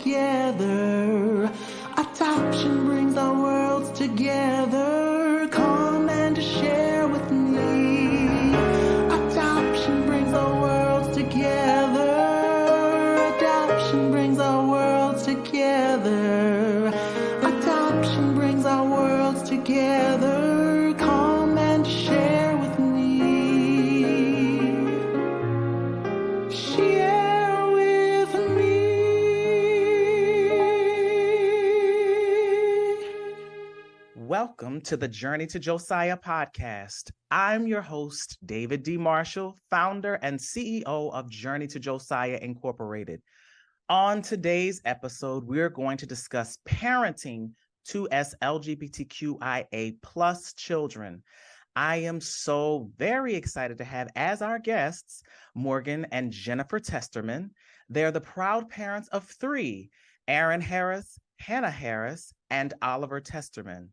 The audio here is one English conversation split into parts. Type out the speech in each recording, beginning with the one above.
together. Adoption brings our worlds together. Come and share with me. Adoption brings our worlds together. Adoption brings our worlds together. Adoption brings our worlds together. Come and share with me. Share with me. Welcome to the Journey to Josiah Podcast. I'm your host, David D. Marshall, founder and CEO of Journey to Josiah Incorporated. On today's episode, we're going to discuss parenting 2SLGBTQIA plus children. I am so very excited to have as our guests Morgan and Jennifer Testerman. They're the proud parents of three: Aaron Harris, Hannah Harris, and Oliver Testerman.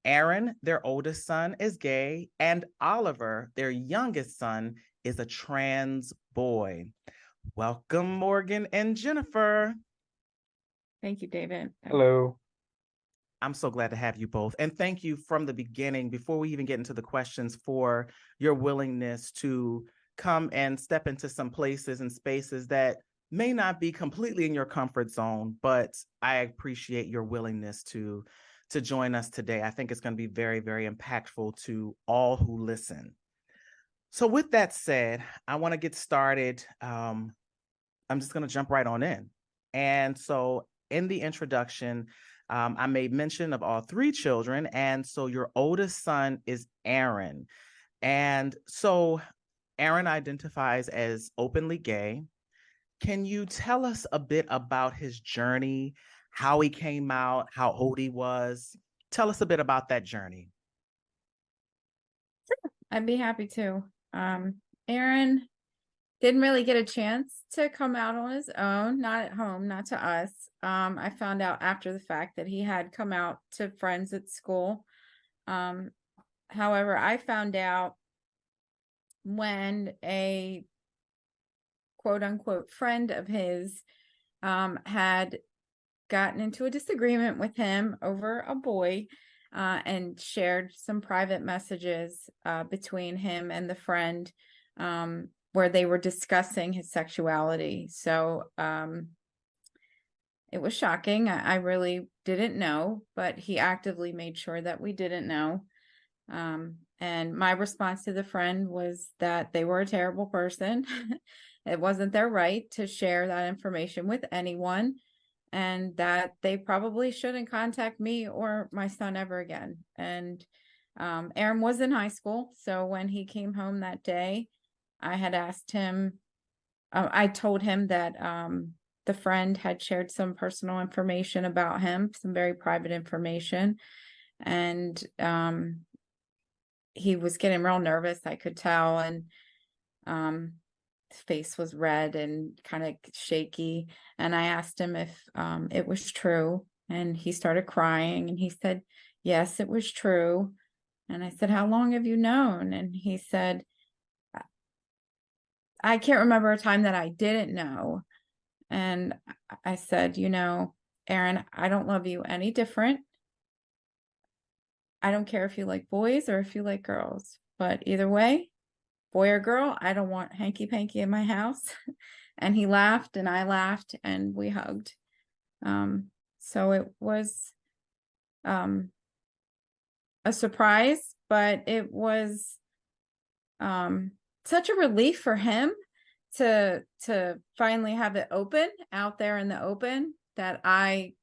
Aaron, their oldest son, is gay, and Oliver, their youngest son, is a trans boy. Welcome, Morgan and Jennifer. Thank you, David. Hello. I'm so glad to have you both. And thank you from the beginning, before we even get into the questions, for your willingness to come and step into some places and spaces that may not be completely in your comfort zone, but I appreciate your willingness to join us today. I think it's going to be very, very impactful to all who listen. So with that said, I want to get started. I'm just going to jump right on in. And so in the introduction, I made mention of all three children. And so your oldest son is Aaron. And so Aaron identifies as openly gay. Can you tell us a bit about his journey, how he came out, how old he was? Tell us a bit about that journey. Sure, I'd be happy to. Aaron didn't really get a chance to come out on his own, not at home, not to us. I found out after the fact that he had come out to friends at school. However, I found out when a quote unquote friend of his had gotten into a disagreement with him over a boy and shared some private messages between him and the friend where they were discussing his sexuality. So it was shocking. I really didn't know, but he actively made sure that we didn't know. And my response to the friend was that they were a terrible person. It wasn't their right to share that information with anyone, and that they probably shouldn't contact me or my son ever again. And Aaron was in high school, so when he came home that day, I had asked him, I told him that the friend had shared some personal information about him, some very private information, and he was getting real nervous, I could tell, and his face was red and kind of shaky. And I asked him if it was true, and he started crying, and he said, yes, it was true. And I said, how long have you known? And he said, I can't remember a time that I didn't know. And I said, Aaron, I don't love you any different. I don't care if you like boys or if you like girls, but either way, boy or girl, I don't want hanky-panky in my house. And he laughed and I laughed and we hugged. So it was a surprise, but it was such a relief for him to finally have it open out there in the open, that I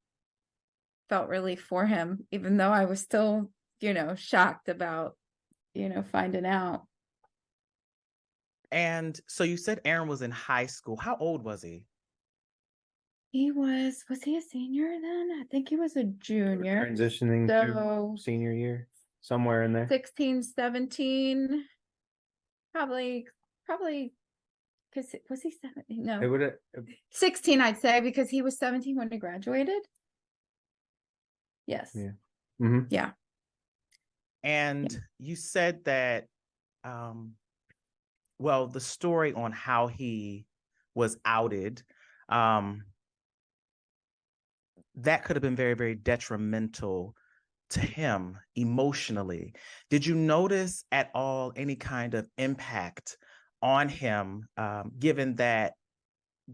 felt relief for him, even though I was still, shocked about, finding out. And so you said Aaron was in high school. How old was he? He was he a senior then? I think he was a junior. Transitioning to senior year, somewhere in there. 16, 17, probably, because was he 17? No. It would 16, I'd say, because he was 17 when he graduated. Yes. Yeah. Mm-hmm. Yeah. And you said that, the story on how he was outed, that could have been very, very detrimental to him emotionally. Did you notice at all any kind of impact on him, given that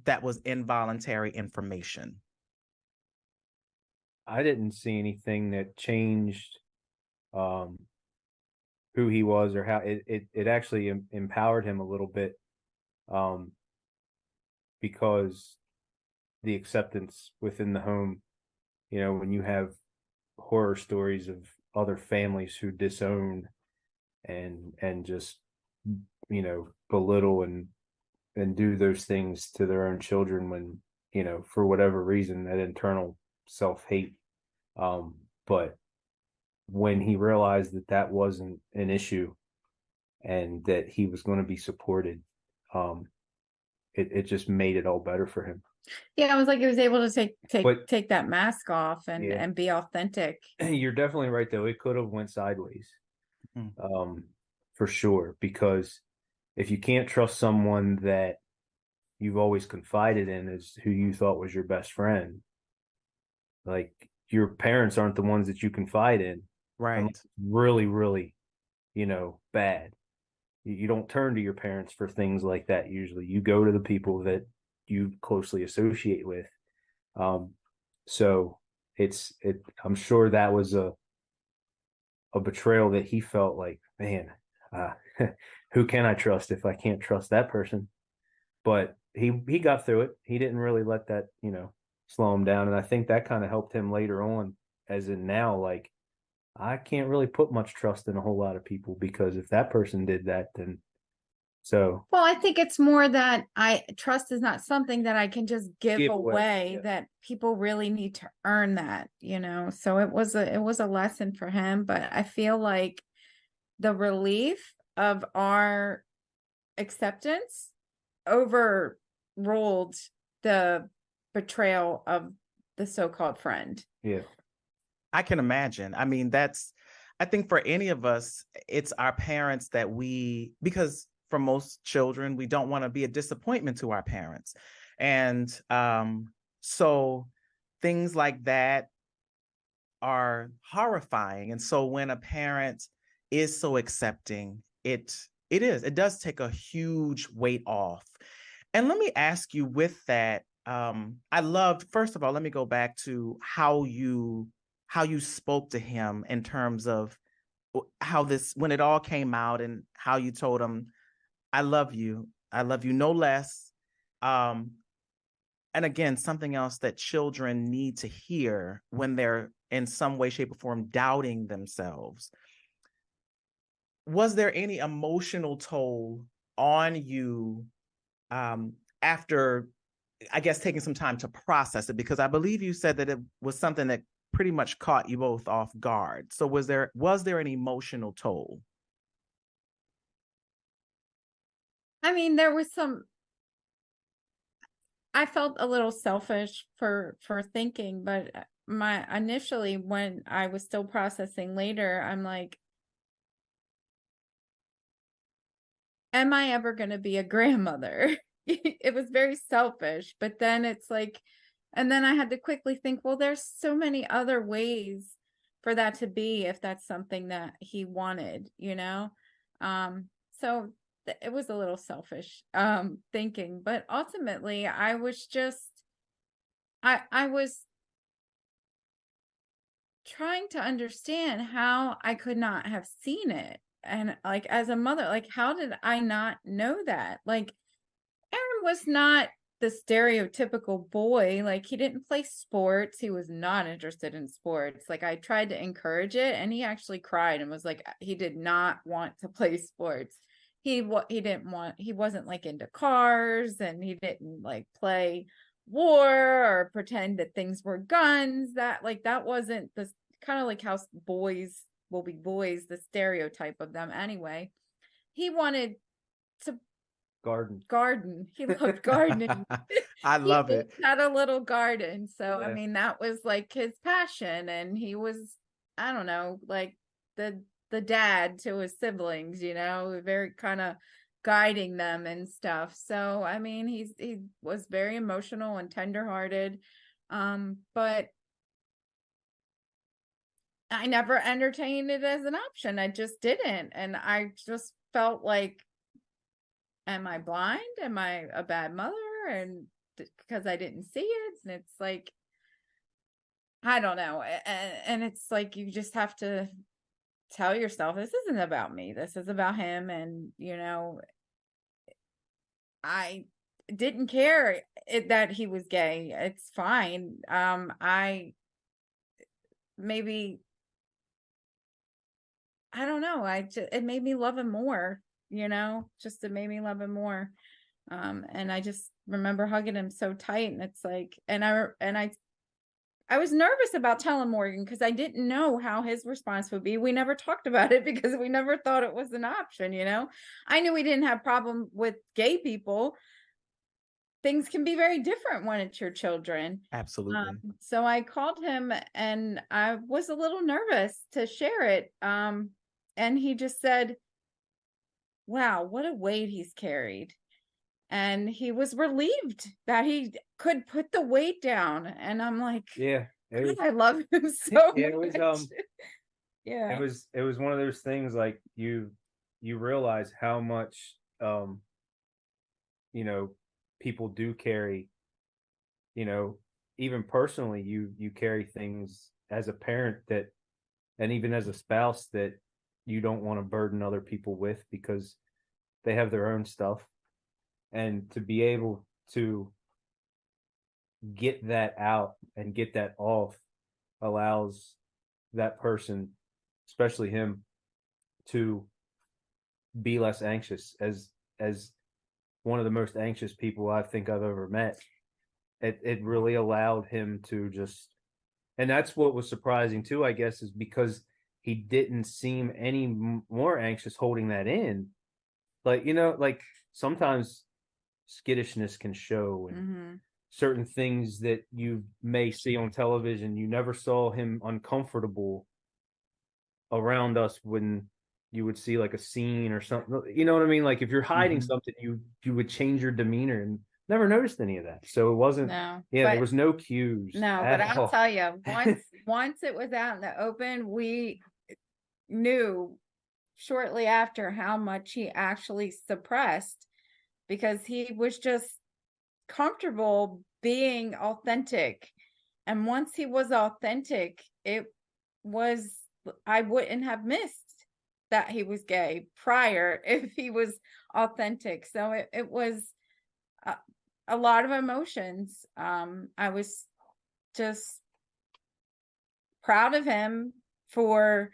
that was involuntary information? I didn't see anything that changed who he was or how it actually empowered him a little bit, because the acceptance within the home, when you have horror stories of other families who disown and just belittle and do those things to their own children when for whatever reason, that internal self-hate, but when he realized that that wasn't an issue and that he was going to be supported, it just made it all better for him. Yeah, it was like he was able to take that mask off and Yeah. and be authentic. You're definitely right, though. It could have went sideways, Mm. for sure. Because if you can't trust someone that you've always confided in as who you thought was your best friend, like your parents aren't the ones that you confide in, Right. really, really, bad. You don't turn to your parents for things like that. Usually you go to the people that you closely associate with. So I'm sure that was a betrayal that he felt like, man, who can I trust if I can't trust that person? But he got through it. He didn't really let that, slow him down. And I think that kind of helped him later on, as in now, like, I can't really put much trust in a whole lot of people, because if that person did that, then so. Well, I think it's more that trust is not something that I can just give away, Yeah. that people really need to earn that, So it was a lesson for him, but I feel like the relief of our acceptance overruled the betrayal of the so-called friend. Yeah. I can imagine. I mean, I think for any of us, it's our parents that because for most children, we don't want to be a disappointment to our parents. And so things like that are horrifying. And so when a parent is so accepting, it does take a huge weight off. And let me ask you with that, first of all, let me go back to how you spoke to him in terms of when it all came out and how you told him, I love you no less. And again, something else that children need to hear when they're in some way, shape, or form doubting themselves. Was there any emotional toll on you after, I guess, taking some time to process it? Because I believe you said that it was something that pretty much caught you both off guard. So was there an emotional toll? I mean, I felt a little selfish for thinking, but initially, when I was still processing later, I'm like, am I ever going to be a grandmother? It was very selfish, but then it's like, and then I had to quickly think, well, there's so many other ways for that to be, if that's something that he wanted, So it was a little selfish thinking, but ultimately I was just, I was trying to understand how I could not have seen it. And like, as a mother, like, how did I not know that? Like, Aaron was not the stereotypical boy. Like, he didn't play sports. He was not interested in sports. Like, I tried to encourage it, and he actually cried and was like, he did not want to play sports. He wasn't like into cars, and he didn't like play war or pretend that things were guns. That wasn't the kind of like how boys will be boys, the stereotype of them anyway. He wanted to garden. He loved gardening. I love it. Had a little garden. So Yeah. I mean, that was like his passion, and he was, I don't know, like the dad to his siblings, very kind of guiding them and stuff. So I mean, he was very emotional and tenderhearted. But I never entertained it as an option. I just didn't. And I just felt like, am I blind? Am I a bad mother? And because I didn't see it. And it's like, I don't know. And it's like, you just have to tell yourself, this isn't about me. This is about him. And, I didn't care that he was gay. It's fine. I don't know. It made me love him more, it made me love him more. And I just remember hugging him so tight, and it's like, and I was nervous about telling Morgan because I didn't know how his response would be. We never talked about it because we never thought it was an option, I knew we didn't have problem with gay people. Things can be very different when it's your children. Absolutely. So I called him, and I was a little nervous to share it. And he just said, wow, what a weight he's carried. And he was relieved that he could put the weight down. And I'm like, yeah, I love him so it much. was Yeah. it was one of those things, like you realize how much people do carry, even personally, you carry things as a parent that, and even as a spouse, that you don't want to burden other people with because they have their own stuff. And to be able to get that out and get that off allows that person, especially him, to be less anxious. As one of the most anxious people I think I've ever met, it really allowed him to just, and that's what was surprising too, I guess, is because he didn't seem any more anxious holding that in. Like, like sometimes skittishness can show, and certain things that you may see on television. You never saw him uncomfortable around us when you would see like a scene or something. You know what I mean? Like if you're hiding something, you would change your demeanor, and never noticed any of that. So it wasn't, there was no cues. No, but I'll tell you, once it was out in the open, we knew shortly after how much he actually suppressed, because he was just comfortable being authentic. And once he was authentic, I wouldn't have missed that he was gay prior if he was authentic. So it was a lot of emotions. I was just proud of him for,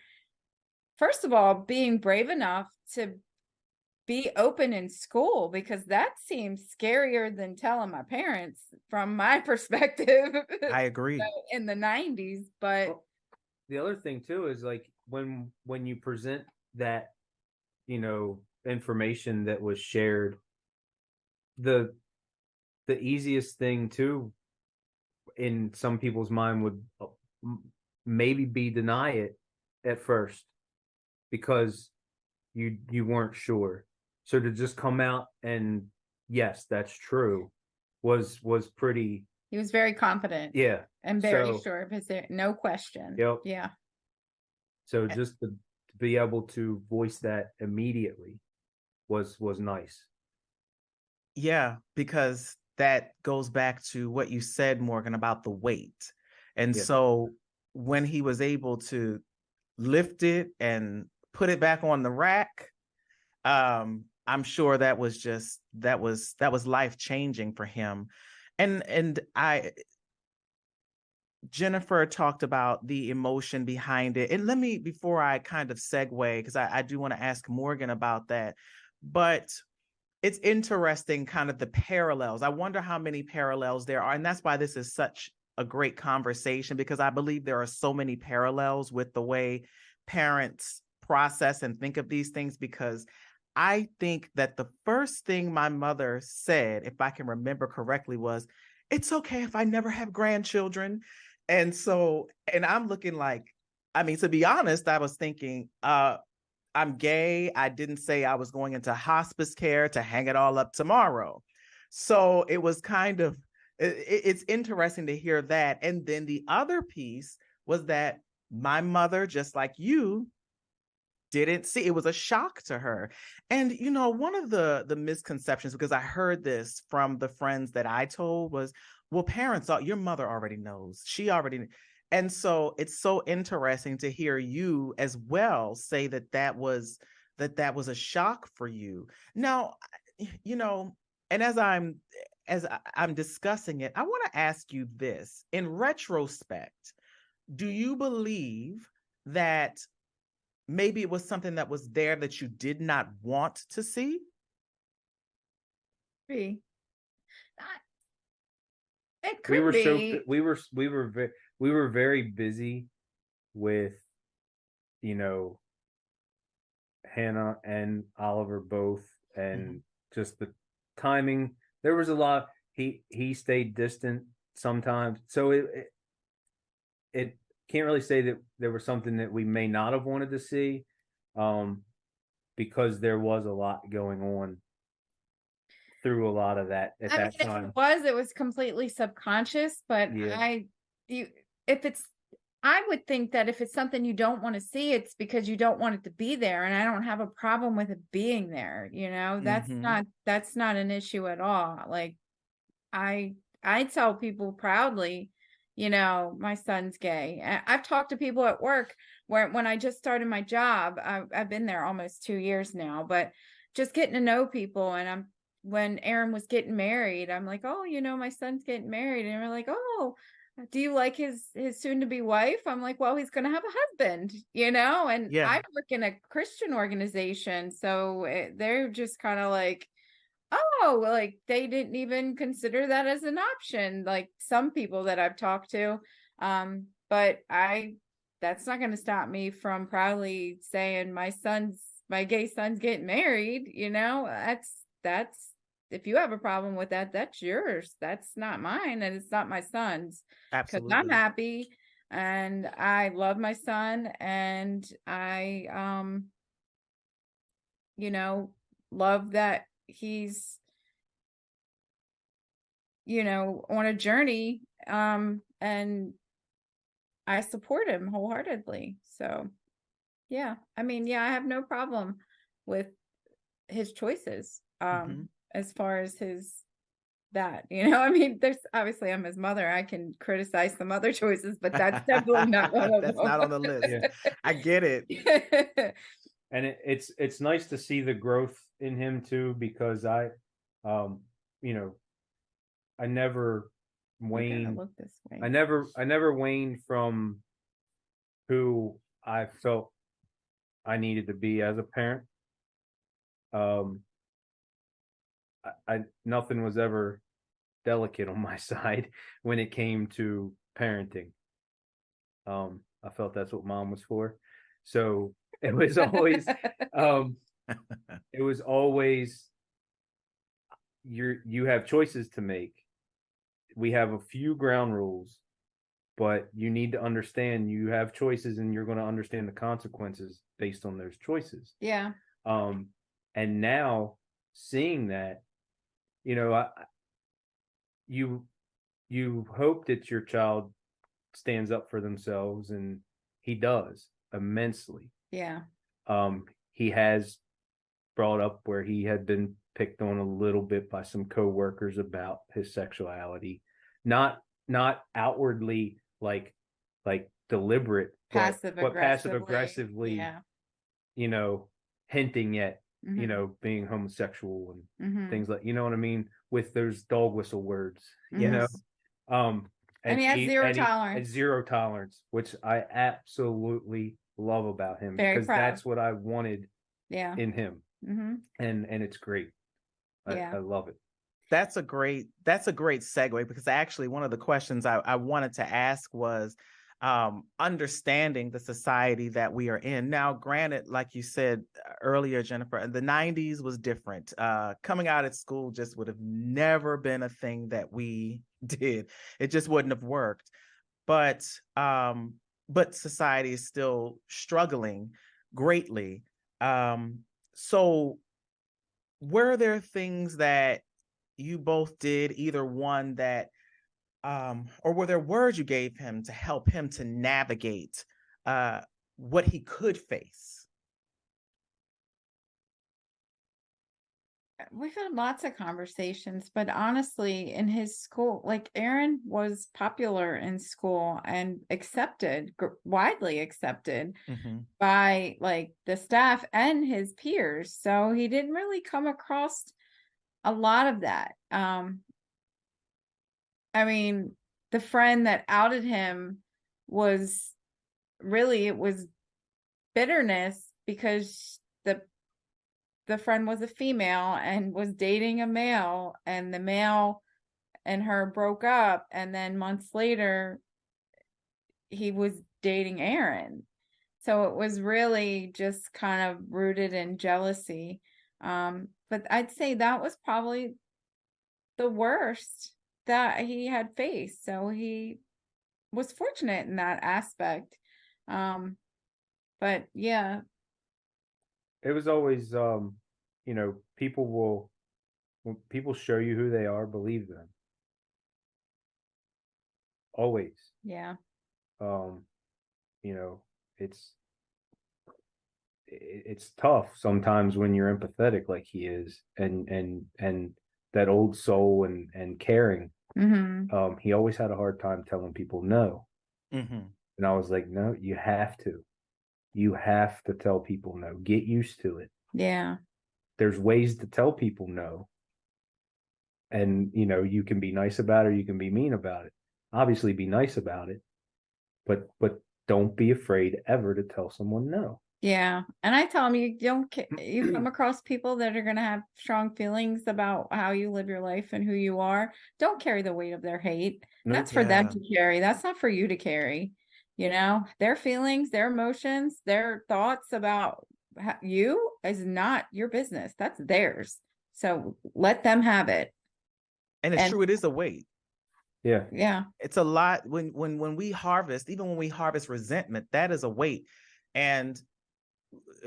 first of all, being brave enough to be open in school, because that seems scarier than telling my parents from my perspective. I agree. In the 90s. But the other thing too is like when you present that, information that was shared, the easiest thing too in some people's mind would maybe be deny it at first because you weren't sure. So to just come out and yes, that's true was pretty. He was very confident. Yeah. And very sure of his, no question. Yep. Yeah. So just to be able to voice that immediately was nice. Yeah, because that goes back to what you said, Morgan, about the weight. And so when he was able to lift it and put it back on the rack, I'm sure that was life-changing for him. And Jennifer talked about the emotion behind it. And let me, before I kind of segue, because I do want to ask Morgan about that, but it's interesting kind of the parallels. I wonder how many parallels there are. And that's why this is such a great conversation, because I believe there are so many parallels with the way parents process and think of these things, because I think that the first thing my mother said, if I can remember correctly, was, it's okay if I never have grandchildren. And so, and I'm looking like, I mean, to be honest, I was thinking, I'm gay. I didn't say I was going into hospice care to hang it all up tomorrow. So it was kind of, it's interesting to hear that. And then the other piece was that my mother, just like you, didn't see. It was a shock to her. And one of the misconceptions, because I heard this from the friends that I told, was, well, your mother already knows. She already. And so it's so interesting to hear you as well say that was a shock for you. Now, and as I'm discussing it, I want to ask you this. In retrospect, do you believe that maybe it was something that was there that you did not want to see? It could be. We were very busy with, Hannah and Oliver both, and just the timing. There was a lot. He stayed distant sometimes, so it can't really say that there was something that we may not have wanted to see, because there was a lot going on through a lot of that at that time. It was completely subconscious, but Yeah. I would think that if it's something you don't want to see, it's because you don't want it to be there. And I don't have a problem with it being there. That's not an issue at all. Like I tell people proudly, my son's gay. I've talked to people at work when I just started my job. I've been there almost 2 years now, but just getting to know people. And when Aaron was getting married, I'm like, oh, my son's getting married. And we're like, oh, do you like his soon to be wife? I'm like, well, he's going to have a husband, and I work in a Christian organization. So they're just kind of like, oh, like they didn't even consider that as an option. Like some people that I've talked to. But that's not going to stop me from proudly saying my gay son's getting married. That's if you have a problem with that, that's yours. That's not mine, and it's not my son's. Absolutely. Because I'm happy and I love my son, and I love that he's on a journey, and I support him wholeheartedly. So yeah, I have no problem with his choices. As far as there's obviously, I'm his mother. I can criticize some other choices, but that's definitely not one of them. That's not on the list. Yeah. I get it. And it's nice to see the growth in him too, because I never waned. I never waned from who I felt I needed to be as a parent. Nothing was ever delicate on my side when it came to parenting. I felt that's what mom was for. So it was always, you have choices to make. We have a few ground rules, but you need to understand you have choices, and you're going to understand the consequences based on those choices. Yeah. And now seeing that, you hope that your child stands up for themselves, and he does immensely. Yeah. He has brought up where he had been picked on a little bit by some coworkers about his sexuality, not outwardly like deliberate, passive aggressively, hinting at, being homosexual and things like, what I mean, with those dog whistle words, and he has zero tolerance, which I absolutely love about him, because that's what I wanted in him. And it's great. I love it. That's a great segue, because actually one of the questions I wanted to ask was understanding the society that we are in now. Granted, like you said earlier, Jennifer, the 90s was different. Coming out at school just would have never been a thing that we did. It just wouldn't have worked. But society is still struggling greatly. So were there things that you both did, either one that or were there words you gave him to help him to navigate what he could face? We've had lots of conversations, but honestly, in his school, like Aaron was popular in school and accepted, widely accepted by like the staff and his peers. So he didn't really come across a lot of that. I mean, the friend that outed him was really, it was bitterness because the friend was a female and was dating a male, and the male and her broke up, and then months later he was dating Aaron. So it was really just kind of rooted in jealousy. But I'd say that was probably the worst that he had faced. So he was fortunate in that aspect. But yeah. It was always, you know, when people show you who they are, believe them. Always. Yeah. You know, it's tough sometimes when you're empathetic like he is, and that old soul and caring. He always had a hard time telling people no. And I was like, no, you have to tell people no. Get used to it. Yeah. There's ways to tell people no. And, you know, you can be nice about it, or you can be mean about it. Obviously be nice about it, but don't be afraid ever to tell someone no. Yeah. And I tell them, you come across people that are going to have strong feelings about how you live your life and who you are. Don't carry the weight of their hate. That's for them to carry. That's not for you to carry. You know, their feelings, their emotions, their thoughts about you is not your business. That's theirs. So let them have it. And it's true, it is a weight. Yeah. Yeah. It's a lot when we harvest, even when we harvest resentment, that is a weight. And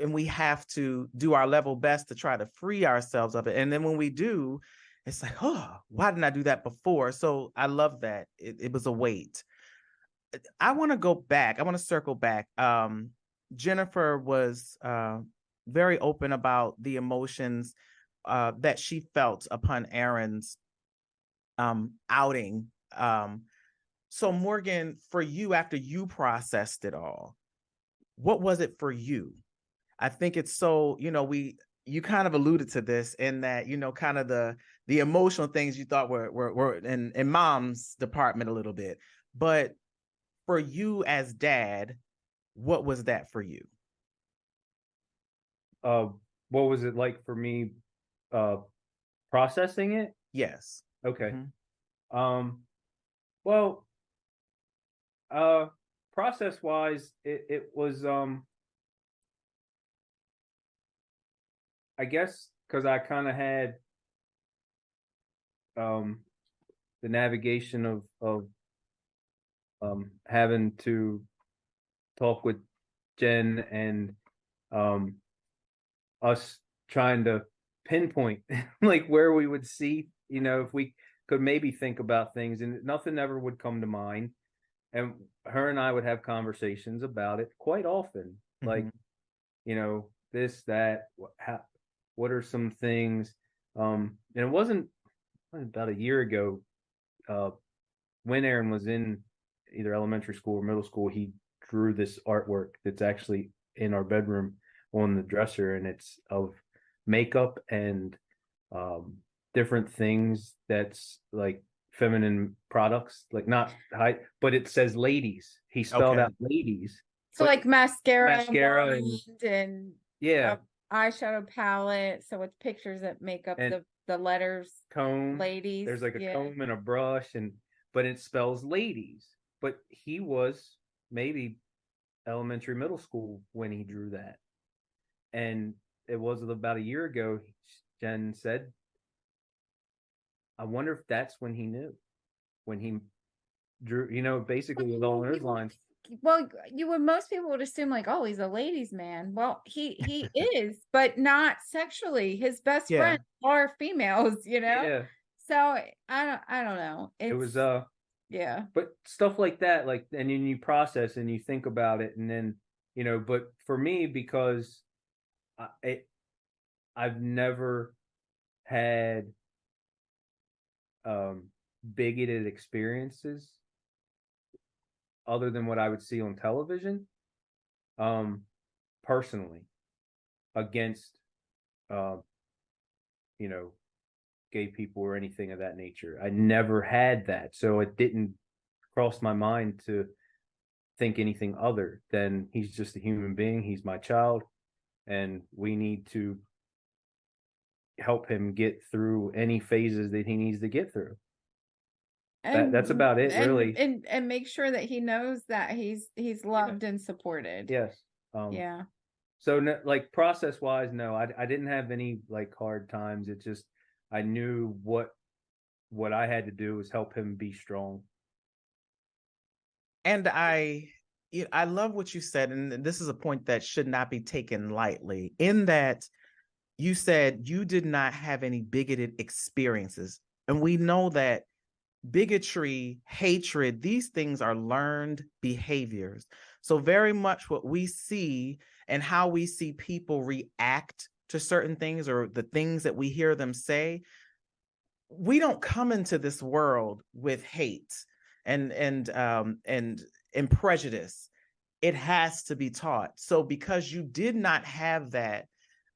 we have to do our level best to try to free ourselves of it. And then when we do, it's like, oh, why didn't I do that before? So I love that. It was a weight. I want to go back. I want to circle back. Jennifer was very open about the emotions that she felt upon Aaron's outing. So Morgan, for you, after you processed it all, what was it for you? I think it's so, you know, you kind of alluded to this in that, you know, kind of the emotional things you thought were in mom's department a little bit, but for you as dad, what was that for you? What was it like for me processing it? Yes. Okay. Well, process wise, it was I guess because I kind of had the navigation of having to talk with Jen and us trying to pinpoint like where we would see, you know, if we could maybe think about things, and nothing ever would come to mind. And her and I would have conversations about it quite often, like, you know, this, that, what are some things? And it wasn't about a year ago, when Aaron was in either elementary school or middle school, he drew this artwork that's actually in our bedroom on the dresser, and it's of makeup and different things that's like feminine products, like not high, but it says ladies. He spelled out ladies. So like mascara and yeah, eyeshadow palette. So it's pictures that make up the letters. Comb. Ladies. There's like a comb and a brush, but it spells ladies. But he was maybe elementary, middle school when he drew that. And it was about a year ago, Jen said, I wonder if that's when he knew, when he drew, you know, basically along those lines. Well, most people would assume like, oh, he's a ladies' man. Well, he is, but not sexually. His best friends are females, you know? Yeah. So I don't know. It was Yeah. But stuff like that, like, and then you process and you think about it, and then, but for me, because I've never had bigoted experiences other than what I would see on television, personally, against, gay people or anything of that nature. I never had that. So it didn't cross my mind to think anything other than he's just a human being. He's my child, and we need to help him get through any phases that he needs to get through. That's about it, really. And make sure that he knows that he's loved and supported. Yes. Yeah. So, no, like, process wise, no, I didn't have any like hard times. It just, I knew what I had to do was help him be strong. And I love what you said, and this is a point that should not be taken lightly, in that you said you did not have any bigoted experiences. And we know that bigotry, hatred, these things are learned behaviors. So very much what we see and how we see people react to certain things, or the things that we hear them say, we don't come into this world with hate and prejudice. It has to be taught. So because you did not have that,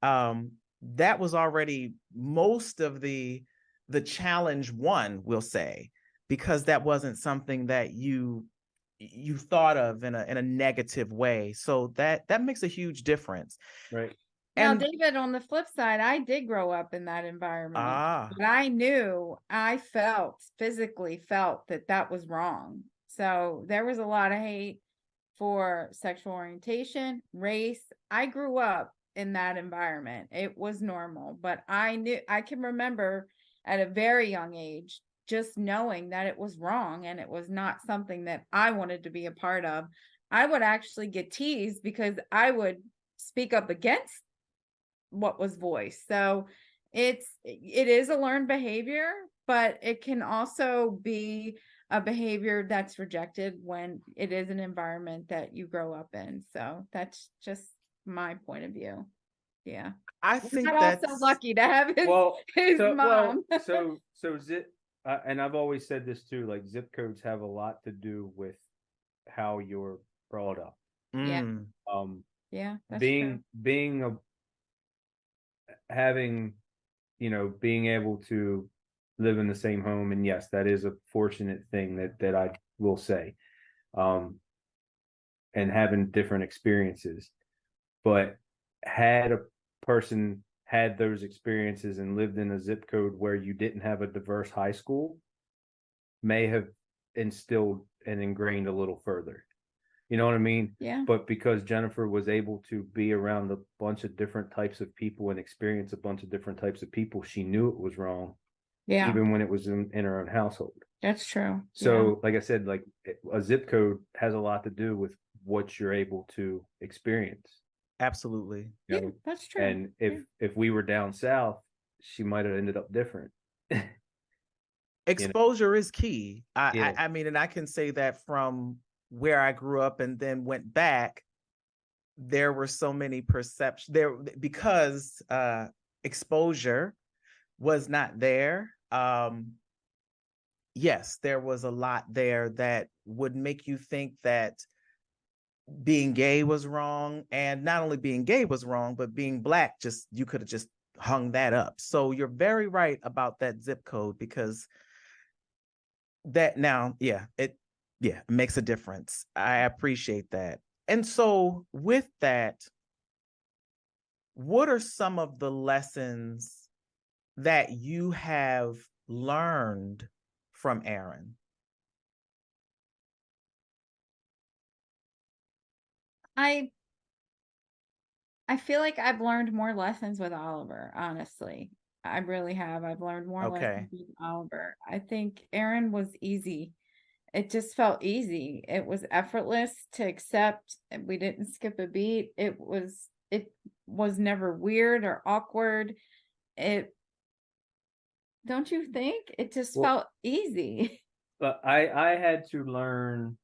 that was already most of the challenge won, we'll say, because that wasn't something that you thought of in a negative way. So that makes a huge difference. Right. Now, And David, on the flip side, I did grow up in that environment. But I knew, physically felt that was wrong. So there was a lot of hate for sexual orientation, race. I grew up in that environment. It was normal, but I can remember at a very young age just knowing that it was wrong and it was not something that I wanted to be a part of. I would actually get teased because I would speak up against what was voiced. So it is a learned behavior, but it can also be a behavior that's rejected when it is an environment that you grow up in. So that's just my point of view. Yeah. I think that's also lucky to have his mom. So zip, and I've always said this too, like, zip codes have a lot to do with how you're brought up. Yeah. Yeah. That's being able to live in the same home, and yes, that is a fortunate thing that I will say, and having different experiences. But had a person had those experiences and lived in a zip code where you didn't have a diverse high school, may have instilled and ingrained a little further. You know what I mean? Yeah. But because Jennifer was able to be around a bunch of different types of people and experience a bunch of different types of people, she knew it was wrong. Yeah. Even when it was in her own household. That's true. So, like I said, like, a zip code has a lot to do with what you're able to experience. Absolutely. Yeah, that's true. And if we were down south, she might have ended up different. Exposure is key. I mean, and I can say that from where I grew up and then went back, there were so many perceptions there because exposure was not there. Yes, there was a lot there that would make you think that being gay was wrong, and not only being gay was wrong, but being Black, you could have just hung that up. So you're very right about that zip code, because that now, it makes a difference. I appreciate that. And so with that, what are some of the lessons that you have learned from Aaron? I feel like I've learned more lessons with Oliver, honestly. I really have. I've learned more lessons with Oliver. I think Aaron was easy. It just felt easy. It was effortless to accept. We didn't skip a beat. It was never weird or awkward. Don't you think? It just felt easy. But I had to learn,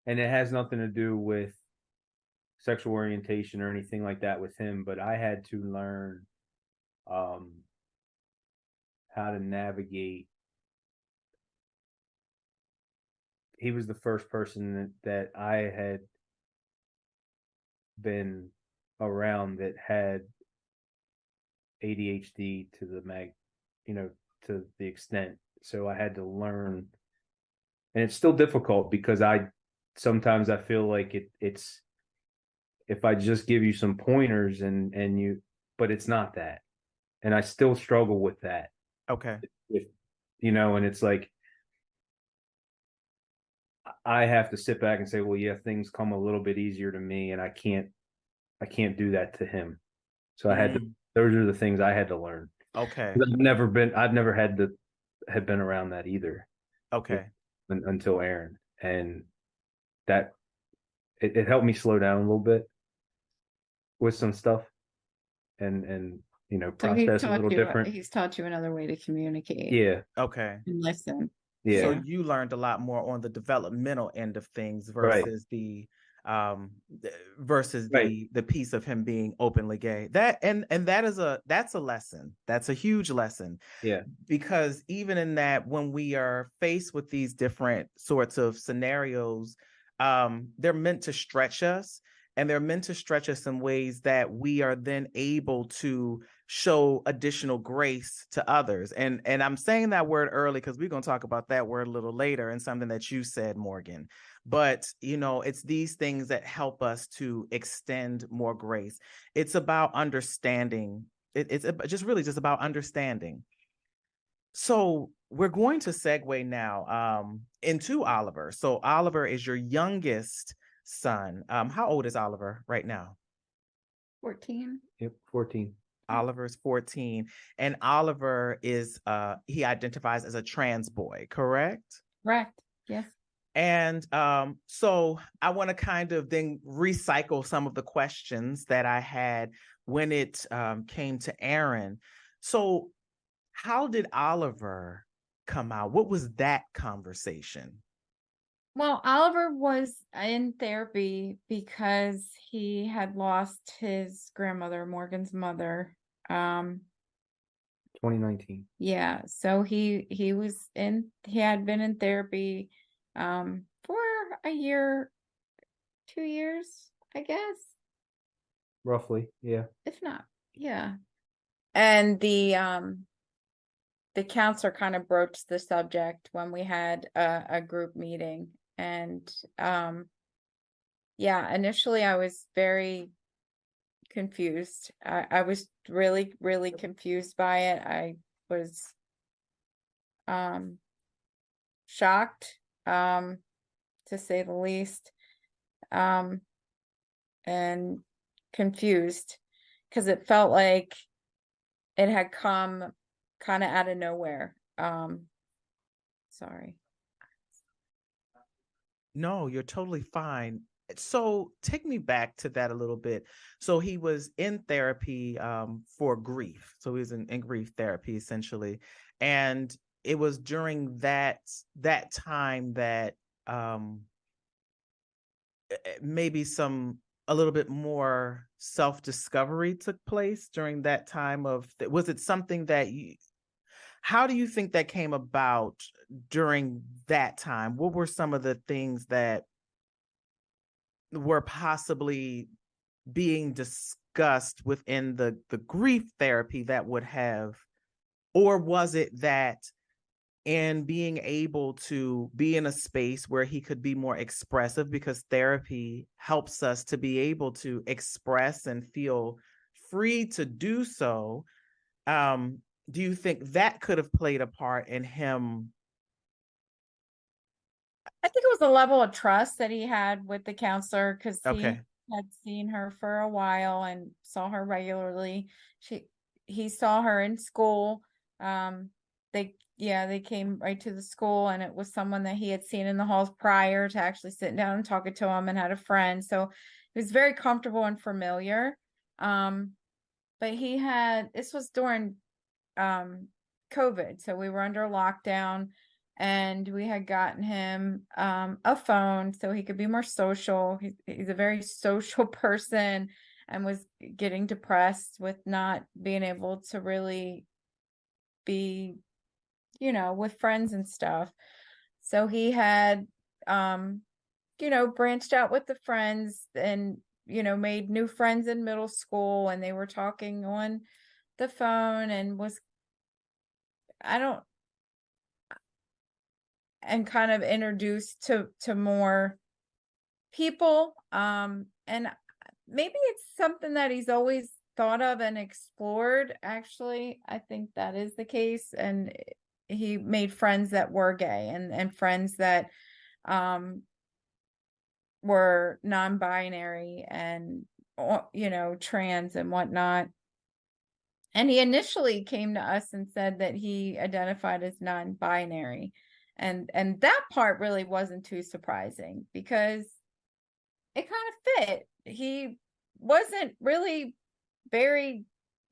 and it has nothing to do with sexual orientation or anything like that with him, but I had to learn um how to navigate. He was the first person that I had been around that had ADHD to to the extent. So I had to learn, and it's still difficult because sometimes I feel like it's if I just give you some pointers but it's not that, and I still struggle with that. Okay. If and it's like I have to sit back and say, well, yeah, things come a little bit easier to me, and I can't do that to him. So I had to. Those are the things I had to learn. Okay. I've never had been around that either. Okay. Until Aaron, and that it helped me slow down a little bit with some stuff, and So process a little different. He's taught you another way to communicate. Yeah. Okay. And listen. Yeah. So you learned a lot more on the developmental end of things versus the the piece of him being openly gay. That's a lesson. That's a huge lesson. Yeah. Because even in that, when we are faced with these different sorts of scenarios, they're meant to stretch us, and they're meant to stretch us in ways that we are then able to show additional grace to others. And I'm saying that word early because we're going to talk about that word a little later, and something that you said, Morgan. But, it's these things that help us to extend more grace. It's about understanding. It's just about understanding. So we're going to segue now into Oliver. So Oliver is your youngest son. How old is Oliver right now? 14. Yep, 14. Oliver's 14, and Oliver is he identifies as a trans boy, correct? Correct. Yes. And so I want to kind of then recycle some of the questions that I had when it came to Aaron. So how did Oliver come out? What was that conversation? Well, Oliver was in therapy because he had lost his grandmother, Morgan's mother. 2019. Yeah, so he had been in therapy for a year, 2 years, I guess. Roughly, yeah. If not, yeah. And the counselor kind of broached the subject when we had a group meeting. And initially I was very confused. I was really, really confused by it. I was shocked, to say the least, and confused because it felt like it had come kind of out of nowhere. Sorry. No, you're totally fine. So take me back to that a little bit. So he was in therapy for grief. So he was in grief therapy essentially. And it was during that time that maybe a little bit more self-discovery took place during that time was it something that how do you think that came about during that time? What were some of the things that were possibly being discussed within the grief therapy that would have, or was it that in being able to be in a space where he could be more expressive, because therapy helps us to be able to express and feel free to do so? Do you think that could have played a part in him? I think it was a level of trust that he had with the counselor because he Okay. had seen her for a while and saw her regularly. He saw her in school. They came right to the school, and it was someone that he had seen in the halls prior to actually sitting down and talking to him, and had a friend. So it was very comfortable and familiar. But this was during COVID, so we were under lockdown. and we had gotten him a phone so he could be more social. He's a very social person, and was getting depressed with not being able to really be, with friends and stuff. So he had, branched out with the friends and, made new friends in middle school, and they were talking on the phone and and kind of introduced to more people. And maybe it's something that he's always thought of and explored. Actually, I think that is the case. And he made friends that were gay and friends that were non-binary and, trans and whatnot. And he initially came to us and said that he identified as non-binary. And that part really wasn't too surprising because it kind of fit. He wasn't really very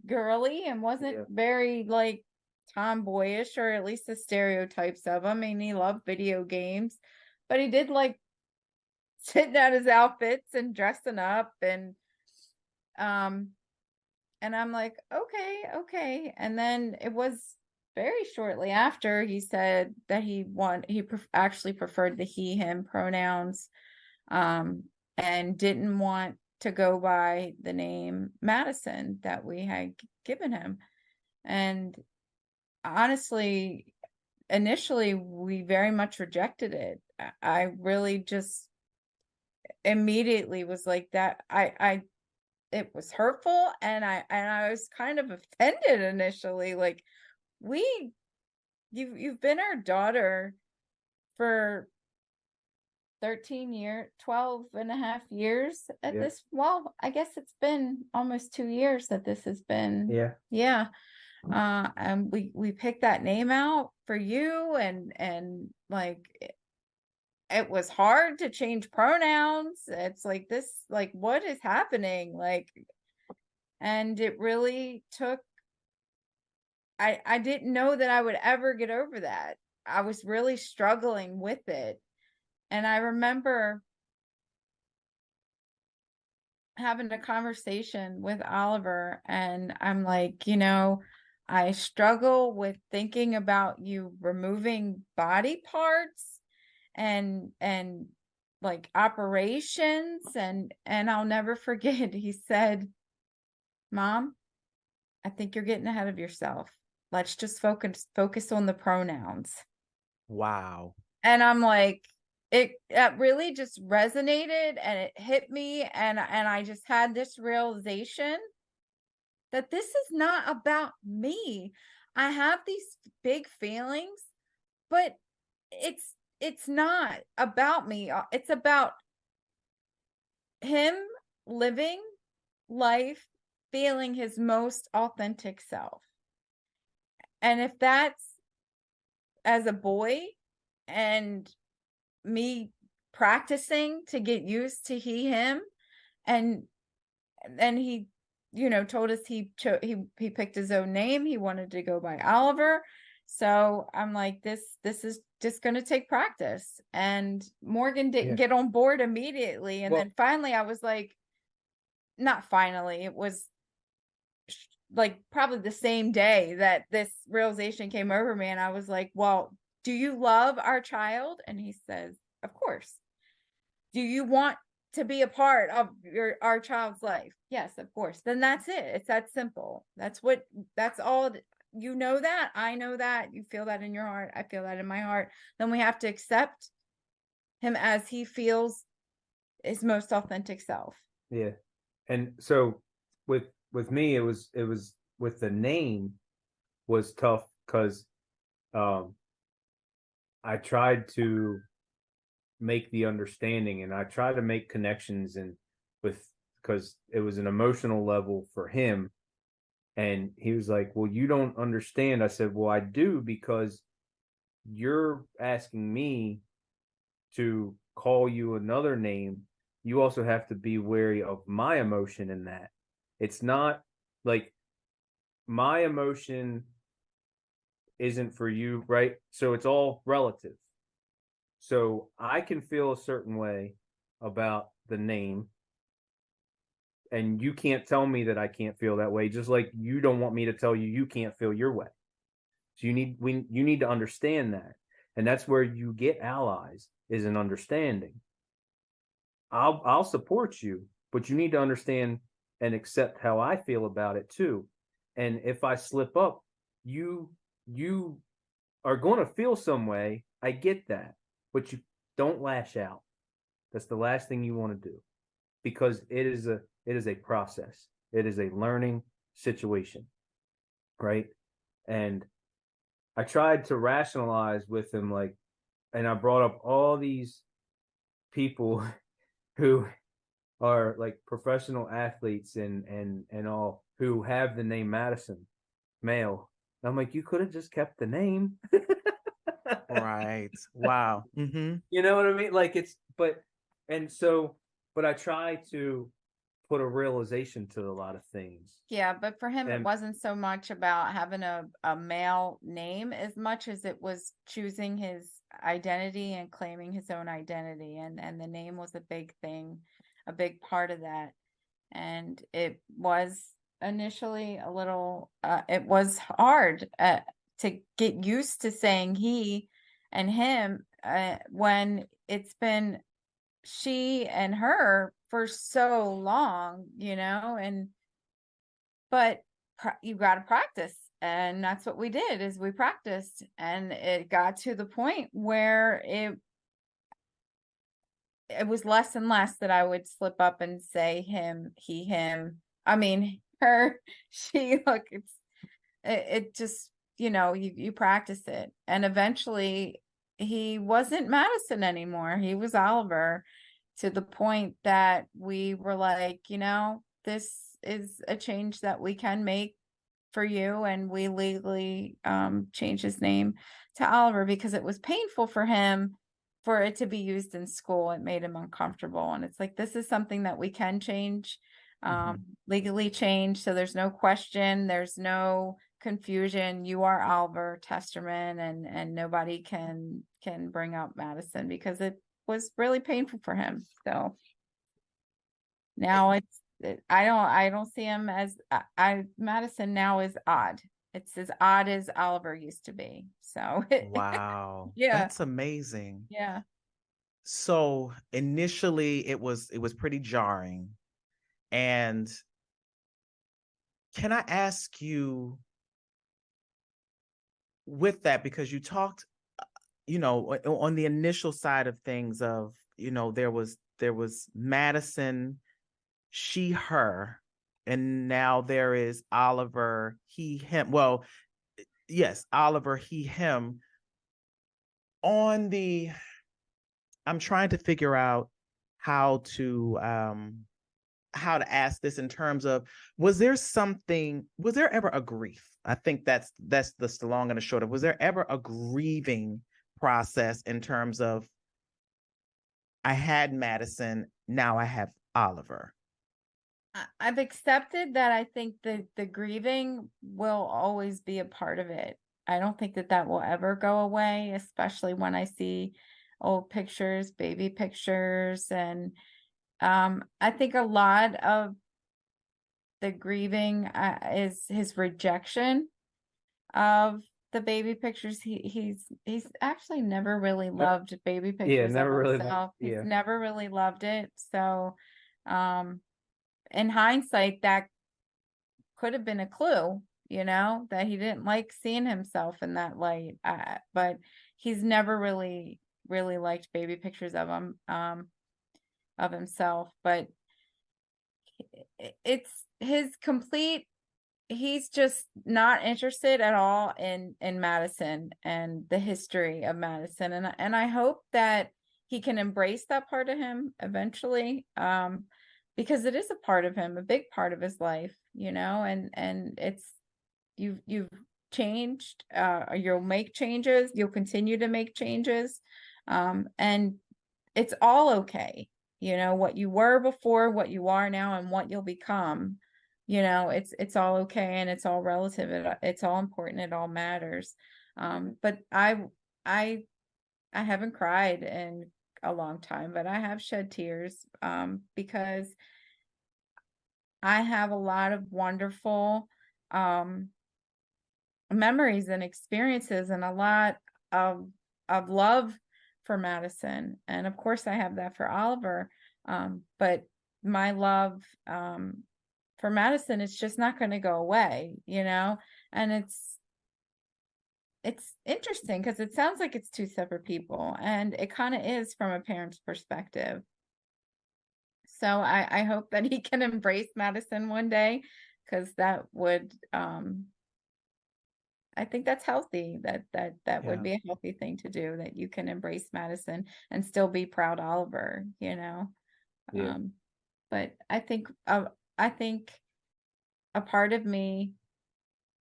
girly and wasn't very like tomboyish, or at least the stereotypes of him. I mean, he loved video games, but he did like sitting out his outfits and dressing up, and I'm like, okay. And then it was very shortly after he said that he actually preferred the he him pronouns, and didn't want to go by the name Madison that we had given him. And honestly, initially we very much rejected it. I really just immediately was like that. It was hurtful, and I was kind of offended initially. Like, you've been our daughter for 12 and a half years at this. Well, I guess it's been almost 2 years that this has been. Yeah. And we picked that name out for you, and like it was hard to change pronouns. It's like this, like, what is happening? Like, and it really took, I didn't know that I would ever get over that. I was really struggling with it. And I remember having a conversation with Oliver, and I'm like, I struggle with thinking about you removing body parts and like operations, and I'll never forget, he said, Mom, I think you're getting ahead of yourself. Let's just focus on the pronouns. Wow. And I'm like, that really just resonated, and it hit me, and I just had this realization that this is not about me. I have these big feelings, but it's not about me. It's about him living life, feeling his most authentic self. And if that's as a boy, and me practicing to get used to he him, and he told us he picked his own name. He wanted to go by Oliver. So I'm like, this is just going to take practice. And Morgan didn't get on board immediately. And then finally I was like, not finally, it was like probably the same day that this realization came over me. And I was like, well, do you love our child? And he says, of course. Do you want to be a part of our child's life? Yes, of course. Then that's it. It's that simple. That's all. You know that. I know that. You feel that in your heart. I feel that in my heart. Then we have to accept him as he feels his most authentic self. Yeah. And so with me, it was with the name was tough because I tried to make the understanding, and I tried to make connections because it was an emotional level for him. And he was like, well, you don't understand. I said, well, I do, because you're asking me to call you another name. You also have to be wary of my emotion in that. It's not like my emotion isn't for you, right? So it's all relative. So I can feel a certain way about the name, and you can't tell me that I can't feel that way, just like you don't want me to tell you you can't feel your way. So you need to understand that. And that's where you get allies, is an understanding. I'll support you, but you need to understand and accept how I feel about it too. And if I slip up, you are going to feel some way. I get that, but you don't lash out. That's the last thing you want to do, because it is a process. It is a learning situation, right? And I tried to rationalize with him, like, and I brought up all these people who are like professional athletes and all, who have the name Madison, male. And I'm like, you could have just kept the name. Right. Wow. Mm-hmm. You know what I mean? Like, but I try to put a realization to a lot of things. Yeah, but for him, it And- wasn't so much about having a male name as much as it was choosing his identity and claiming his own identity. And the name was a big thing, a big part of that. And it was initially a little, it was hard to get used to saying he and him when it's been she and her for so long, but you got to practice. And that's what we did, is we practiced, and it got to the point where it was less and less that I would slip up and say him, he, him. I mean, her, she, look, it just, you practice it. And eventually he wasn't Madison anymore. He was Oliver, to the point that we were like, this is a change that we can make for you. And we legally changed his name to Oliver, because it was painful for him for it to be used in school. It made him uncomfortable. And it's like, this is something that we can change, legally change. So there's no question, there's no confusion. You are Oliver Testerman, and nobody can bring up Madison, because it was really painful for him. So now I don't see him as Madison now is odd. It's as odd as Oliver used to be. So Wow. Yeah. That's amazing. Yeah. So initially it was pretty jarring. And can I ask you, with that, because you talked, on the initial side of things of, there was Madison, she, her, and now there is Oliver, he, him. Well, yes, Oliver, he, him. I'm trying to figure out how to ask this in terms of, was there ever a grief? I think that's the long and the short of, was there ever a grieving process in terms of, I had Madison, now I have Oliver? I've accepted that. I think the grieving will always be a part of it. I don't think that will ever go away, especially when I see old pictures, baby pictures. And I think a lot of the grieving is his rejection of the baby pictures. He's actually never really loved baby pictures never of really himself. yeah. He's never really loved it. So in hindsight, that could have been a clue, that he didn't like seeing himself in that light. But he's never really liked baby pictures of him, of himself. But it's his complete, he's just not interested at all in Madison and the history of Madison. And I hope that he can embrace that part of him eventually, because it is a part of him, a big part of his life, and it's, you've changed, you'll make changes, you'll continue to make changes, and it's all okay. What you were before, what you are now, and what you'll become, it's all okay, and it's all relative. It's all important. It all matters. But I haven't cried in a long time, but I have shed tears, because I have a lot of wonderful, memories and experiences and a lot of love for Madison. And of course I have that for Oliver. But my love, for Madison is just not going to go away, and it's interesting because it sounds like it's two separate people, and it kind of is from a parent's perspective. So I hope that he can embrace Madison one day, because that would, I think that's healthy. That would be a healthy thing to do, that you can embrace Madison and still be proud Oliver, Yeah. But I think a part of me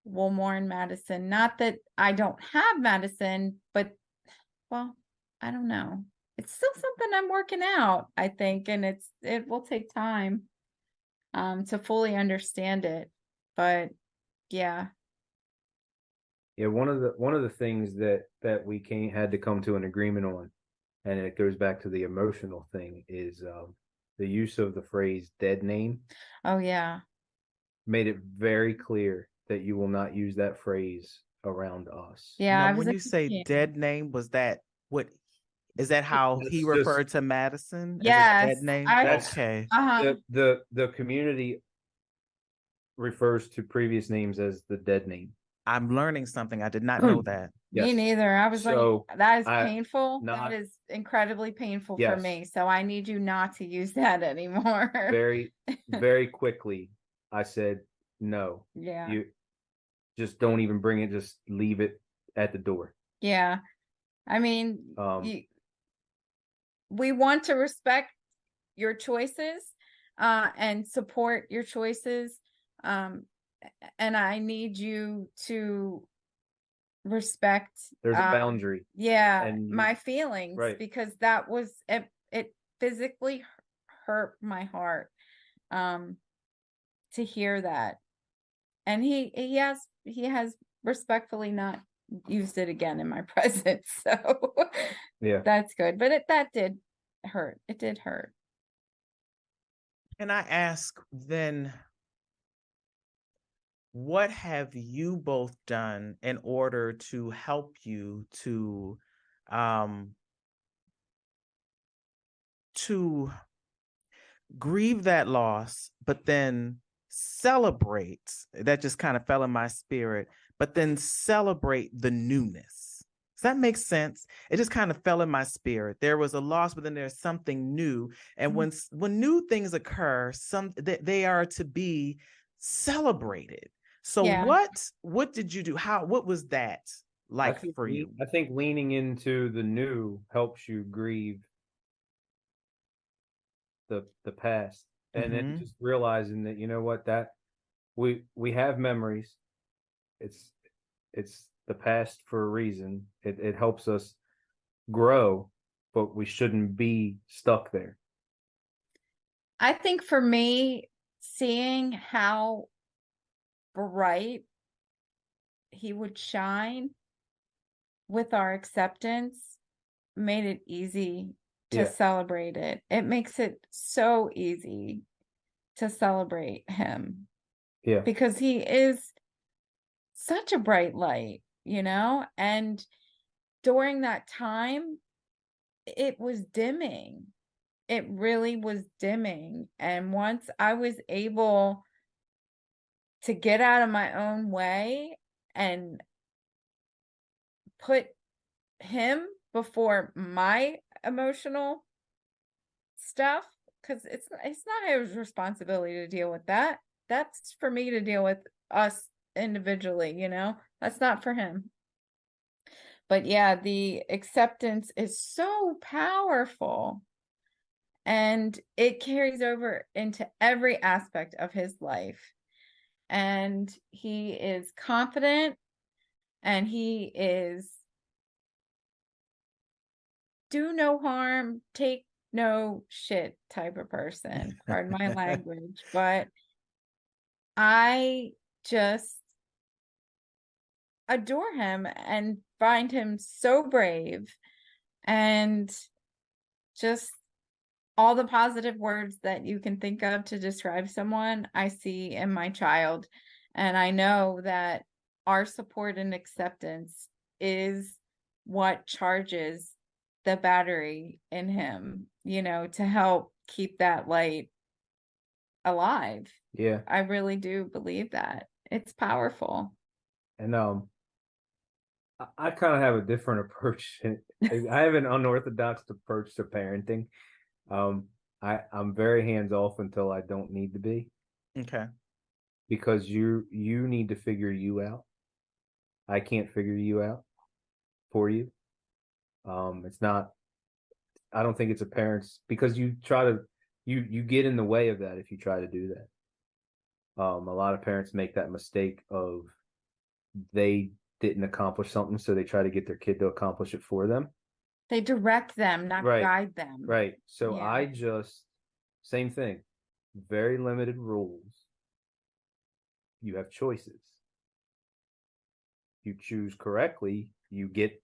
will mourn Madison. Not that I don't have Madison, but, well, I don't know. It's still something I'm working out, I think, and it will take time, to fully understand it. But yeah. Yeah, one of the things that we had to come to an agreement on, and it goes back to the emotional thing, is the use of the phrase "dead name." Oh yeah. Made it very clear that you will not use that phrase around us. Yeah. Now, when you say dead name, is that how he referred to Madison? Yes. As a dead name? Okay. The community refers to previous names as the dead name. I'm learning something. I did not know that. Me neither. I was like, that is painful. Not, that is incredibly painful yes. for me. So I need you not to use that anymore. Very, very quickly, I said, no. Yeah. You just don't even bring it. Just leave it at the door. Yeah. I mean, we want to respect your choices, and support your choices. And I need you to respect. There's a boundary. Yeah. And my feelings, right. Because that was, it physically hurt my heart, to hear that. And he has respectfully not used it again in my presence. So yeah, that's good. But that did hurt. It did hurt. And I ask then, what have you both done in order to help you to grieve that loss, but then celebrate? That just kind of fell in my spirit, but then celebrate the newness. Does that make sense? It just kind of fell in my spirit. There was a loss, but then there's something new. And when new things occur, they are to be celebrated. So what did you do? What was that like for you? I think leaning into the new helps you grieve the past, and then just realizing that, you know what, that we have memories. It's the past for a reason. It helps us grow, but we shouldn't be stuck there. I think for me, seeing how bright he would shine with our acceptance made it easy to celebrate it. It makes it so easy to celebrate him. Yeah. Because he is such a bright light, and during that time, it was dimming. It really was dimming. And once I was able to get out of my own way and put him before my emotional stuff, because it's not his responsibility to deal with that. That's for me to deal with, us individually, that's not for him. But yeah, the acceptance is so powerful, and it carries over into every aspect of his life. And he is confident, and he is do no harm, take no shit type of person. Pardon my language, but I just adore him and find him so brave, and just all the positive words that you can think of to describe someone I see in my child. And I know that our support and acceptance is what charges the battery in him, to help keep that light alive. Yeah. I really do believe that. It's powerful. And I kind of have a different approach. I have an unorthodox approach to parenting. I'm very hands off until I don't need to be. Okay. Because you need to figure you out. I can't figure you out for you. It's not. I don't think it's a parent's, because you try to you get in the way of that if you try to do that. A lot of parents make that mistake of they didn't accomplish something, so they try to get their kid to accomplish it for them. They direct them, not Right. guide them. Right. So Yeah. I just, same thing, very limited rules. You have choices. You choose correctly, you get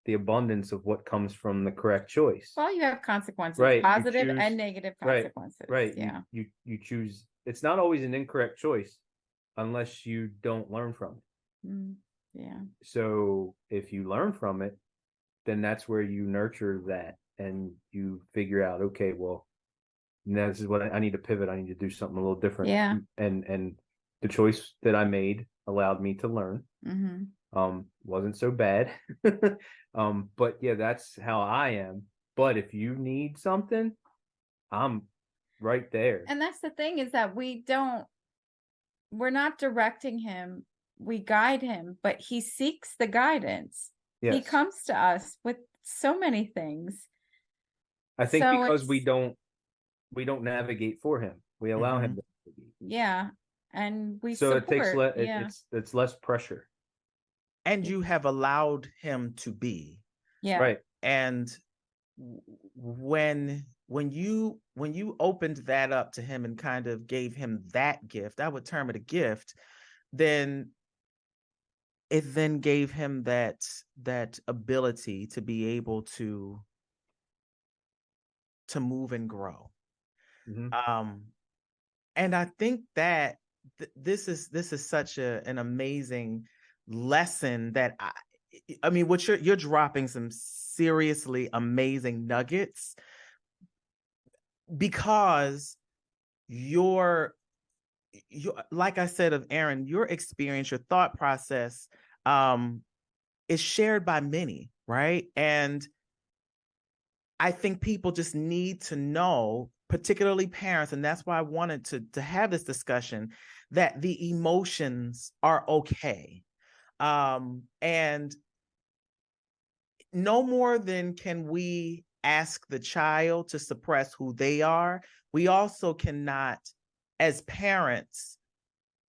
the abundance of what comes from the correct choice. Well, you have consequences, Right, you positive choose- and negative right, consequences. Right. Yeah. You choose. It's not always an incorrect choice unless you don't learn from it. Yeah. So if you learn from it, then that's where you nurture that and you figure out, okay, well, this is what I need to pivot. I need to do something a little different. Yeah. And the choice that I made allowed me to learn. Wasn't so bad. But yeah, that's how I am. But if you need something, I'm right there. And that's the thing, is that we're not directing him, we guide him, but he seeks the guidance. Yes. He comes to us with so many things. I think So because we don't navigate for him. We allow him to navigate. Yeah. And we so support. it takes Yeah. it's less pressure. And you have allowed him to be. Yeah. Right. And when you opened that up to him and kind of gave him that gift, I would term it a gift, then it then gave him that ability to be able to move and grow. And I think that this is such an amazing lesson that I mean, what you're dropping some seriously amazing nuggets, because your like I said of Aaron, your experience, your thought process is shared by many, right? And I think people just need to know, particularly parents, and that's why I wanted to have this discussion, that the emotions are okay. And no more than can we ask the child to suppress who they are, we also cannot, as parents,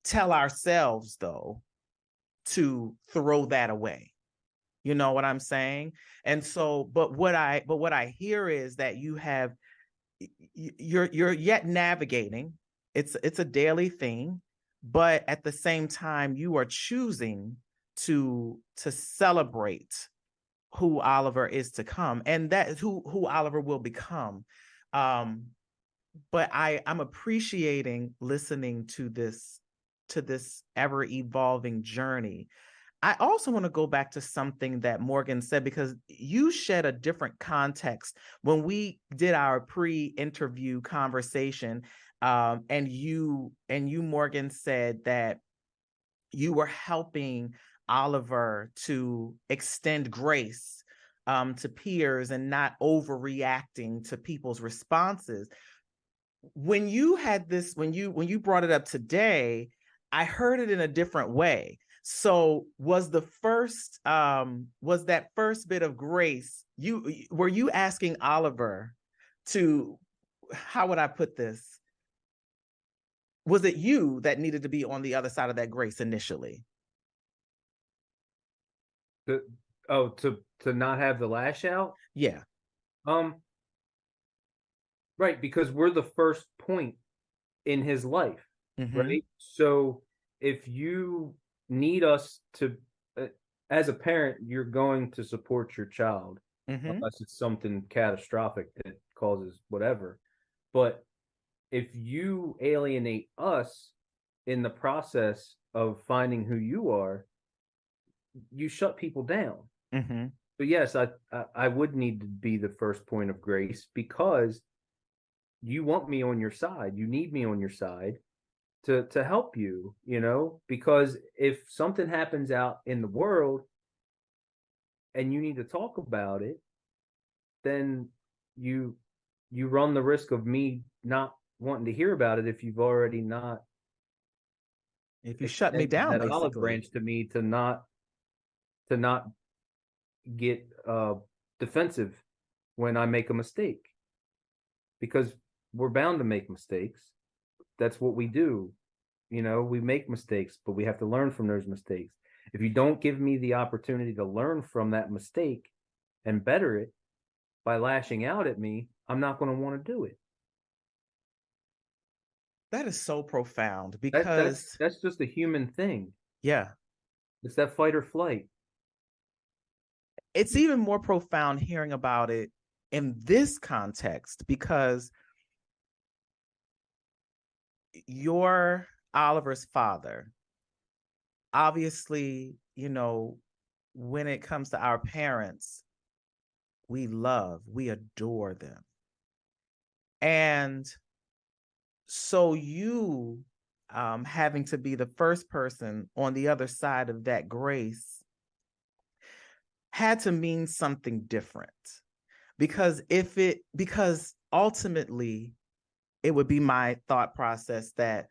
tell ourselves, though, to throw that away. You know what I'm saying? And so, but what I hear is that you're yet navigating. It's a daily thing, but at the same time, you are choosing to celebrate who Oliver is to come, and that is who Oliver will become. But I'm appreciating listening to this ever evolving journey. I also want to go back to something that Morgan said, because you shed a different context when we did our pre-interview conversation. And you, Morgan, said that you were helping Oliver to extend grace to peers and not overreacting to people's responses. When you had this, when you brought it up today, I heard it in a different way. So was that first bit of grace, were you asking Oliver to, how would I put this? Was it you that needed to be on the other side of that grace initially? To not have the lash out? Yeah. Right, because we're the first point in his life, right? So if you need us to, as a parent, you're going to support your child Mm-hmm. unless it's something catastrophic that causes whatever. But if you alienate us in the process of finding who you are, you shut people down. Mm-hmm. But yes, I would need to be the first point of grace because you want me on your side. You need me on your side to help you, because if something happens out in the world and you need to talk about it, then you run the risk of me not wanting to hear about it if you've already not If you shut me extended down, that olive basically. branch to me to not get defensive when I make a mistake, because we're bound to make mistakes. That's what we do. We make mistakes, but we have to learn from those mistakes. If you don't give me the opportunity to learn from that mistake and better it by lashing out at me, I'm not going to want to do it. That is so profound because that's just a human thing. yeah, It's that fight or flight. it's even more profound hearing about it in this context because your Oliver's father, obviously, when it comes to our parents, we adore them. And so you having to be the first person on the other side of that grace had to mean something different, because ultimately it would be my thought process that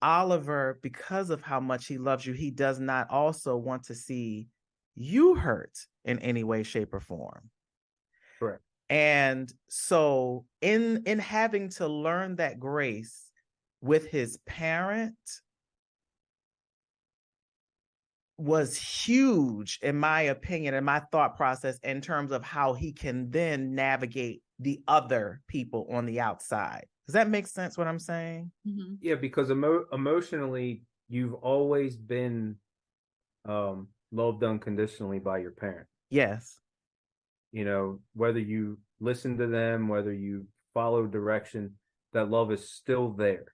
Oliver, because of how much he loves you, he does not also want to see you hurt in any way, shape, or form. Correct. And so in having to learn that grace with his parent was huge, in my opinion, and my thought process in terms of how he can then navigate the other people on the outside. Does that make sense what I'm saying? Mm-hmm. Yeah, because emotionally, you've always been loved unconditionally by your parent. Yes. Whether you listen to them, whether you follow direction, that love is still there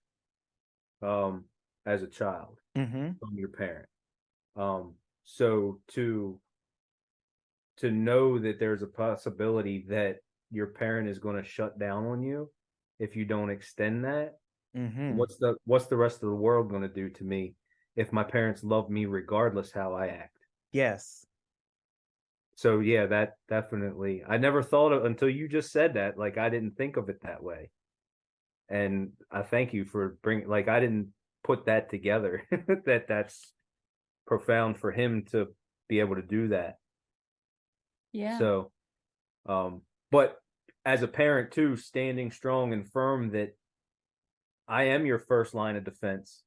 as a child Mm-hmm. from your parent. So to know that there's a possibility that your parent is going to shut down on you if you don't extend that, Mm-hmm. what's the rest of the world going to do to me if my parents love me regardless how I act? Yes. So yeah, that definitely, I never thought of until you just said that. Like, I didn't think of it that way. And I thank you for bringing, I didn't put that together, that's profound for him to be able to do that. Yeah. So, but as a parent too, standing strong and firm that I am your first line of defense.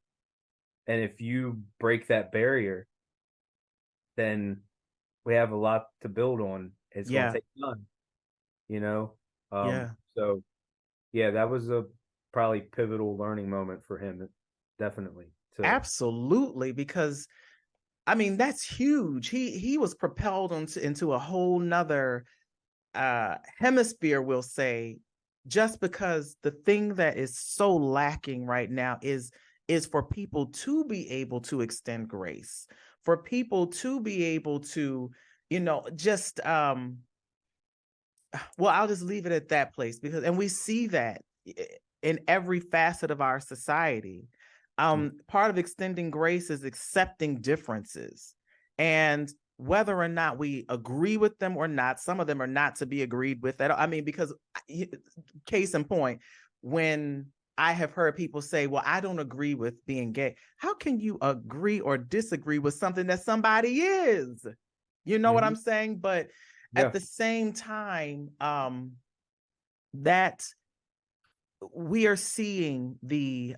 And if you break that barrier, then we have a lot to build on. It's going to take time, Yeah. So yeah, that was a probably pivotal learning moment for him. Definitely. Absolutely. Because I mean, that's huge. He was propelled into a whole nother hemisphere, we'll say, just because the thing that is so lacking right now is for people to be able to extend grace, for people to be able to, just well, I'll just leave it at that place, because, and we see that in every facet of our society. Part of extending grace is accepting differences, and whether or not we agree with them or not, some of them are not to be agreed with. I mean, because case in point, when I have heard people say, well, I don't agree with being gay. How can you agree or disagree with something that somebody is? You know what I'm saying? But at the same time, that we are seeing the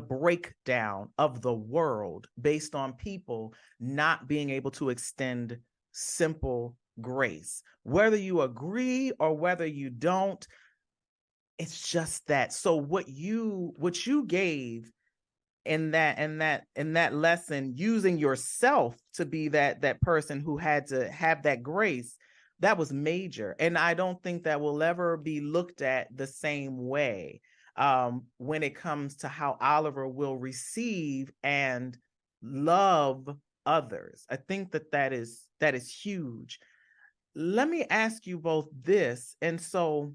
breakdown of the world based on people not being able to extend simple grace, whether you agree or whether you don't. It's just that. So what you gave in that lesson, using yourself to be that person who had to have that grace, that was major. And I don't think that will ever be looked at the same way when it comes to how Oliver will receive and love others. I think that is huge. Let me ask you both this. And so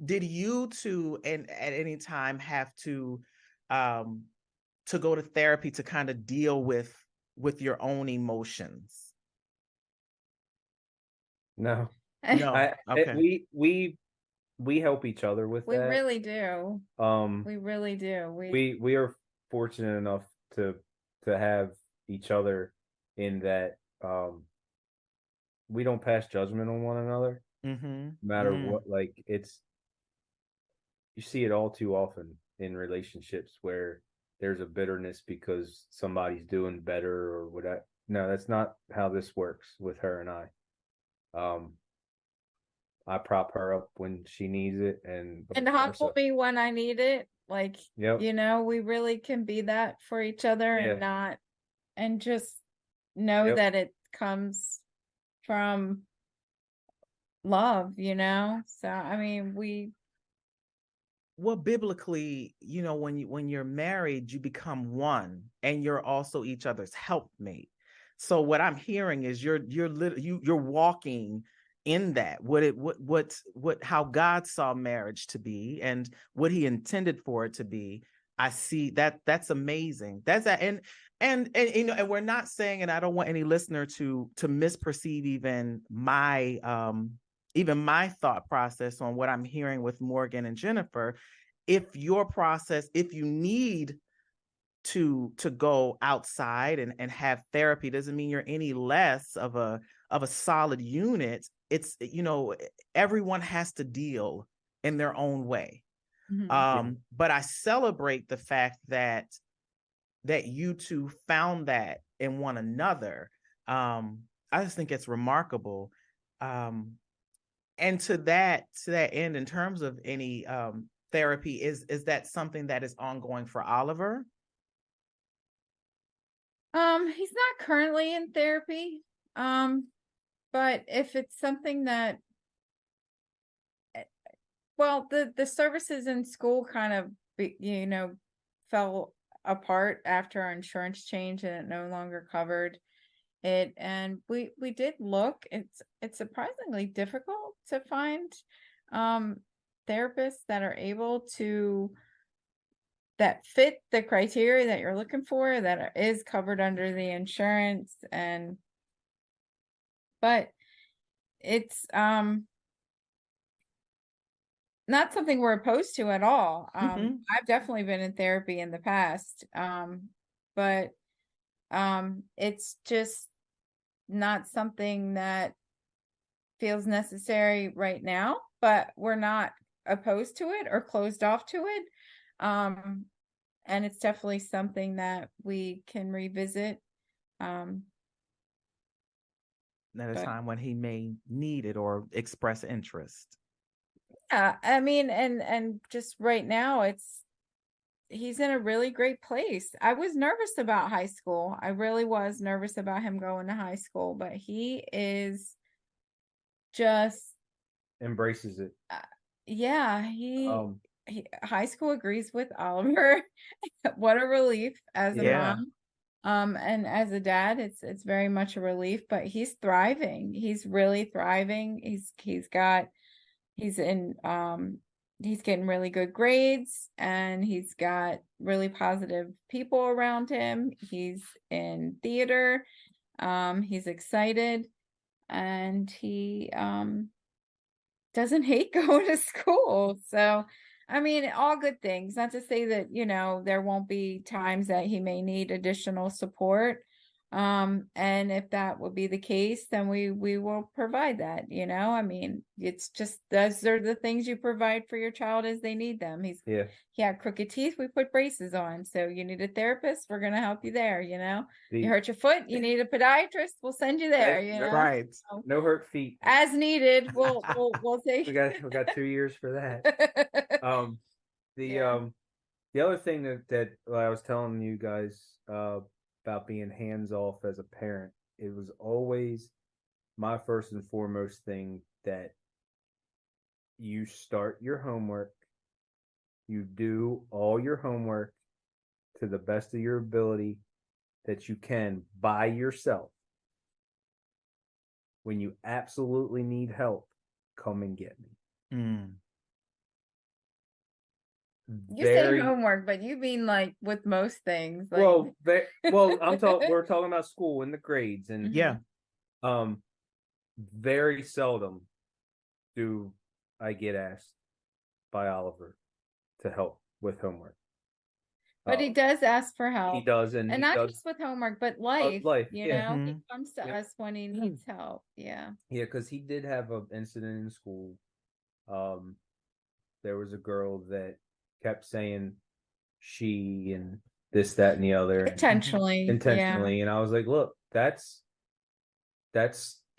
did you two and at any time have to go to therapy to kind of deal with your own emotions? No. No. Okay. We help each other with We that. really do. We really do. We are fortunate enough to have each other in that we don't pass judgment on one another. Mm-hmm. No matter what, like you see it all too often in relationships where there's a bitterness because somebody's doing better or whatever. No, that's not how this works with her and I. I prop her up when she needs it and humble me when I need it. Like, yep. You know, we really can be that for each other and just know that it comes from love, you know? So, I mean, well, biblically, you know, when you're married, you become one and you're also each other's helpmate. So what I'm hearing is you're walking in that, how God saw marriage to be and what he intended for it to be. I see that's amazing. That's that. And you know, and we're not saying, and I don't want any listener to misperceive even my thought process on what I'm hearing with Morgan and Jennifer. If your process, if you need to go outside and have therapy, doesn't mean you're any less of a solid unit. It's, you know, everyone has to deal in their own way. Mm-hmm. But I celebrate the fact that you two found that in one another. I just think it's remarkable. And to that end, in terms of any therapy, is that something that is ongoing for Oliver? He's not currently in therapy. But if it's something that, well, the services in school kind of, you know, fell apart after our insurance change and it no longer covered it. And we did look. It's surprisingly difficult to find therapists that are able to that fit the criteria that you're looking for, that is covered under the insurance. But it's not something we're opposed to at all. I've definitely been in therapy in the past, but it's just not something that feels necessary right now, but we're not opposed to it or closed off to it. And it's definitely something that we can revisit at a time when he may need it or express interest. Yeah, I mean, and just right now, he's in a really great place. I was nervous about high school. I really was nervous about him going to high school, but he is just embraces it. Yeah, high school agrees with Oliver. What a relief as a mom. And as a dad, it's very much a relief, but he's thriving. He's really thriving. He's getting really good grades and he's got really positive people around him. He's in theater. He's excited and he doesn't hate going to school. So, I mean, all good things. Not to say that, you know, there won't be times that he may need additional support. And if that would be the case, then we will provide that, you know. I mean, it's just those are the things you provide for your child as they need them. He had crooked teeth, we put braces on. So you need a therapist, we're gonna help you there, you know. You hurt your foot, you need a podiatrist, we'll send you there, you know. Right. So, no hurt feet. As needed, we'll take we got 2 years for that. The other thing that I was telling you guys about being hands off as a parent, it was always my first and foremost thing that you start your homework, you do all your homework to the best of your ability that you can by yourself. When you absolutely need help, come and get me. Mm. You say homework, but you mean like with most things. Like... Well, we're talking about school and the grades, and Yeah. Very seldom do I get asked by Oliver to help with homework. But he does ask for help. He does, and not just with homework, but life. You yeah. know, he comes to us when he needs help. Yeah. Yeah, because he did have an incident in school. There was a girl that kept saying she and this, that, and the other. Intentionally. Yeah. And I was like, look, that's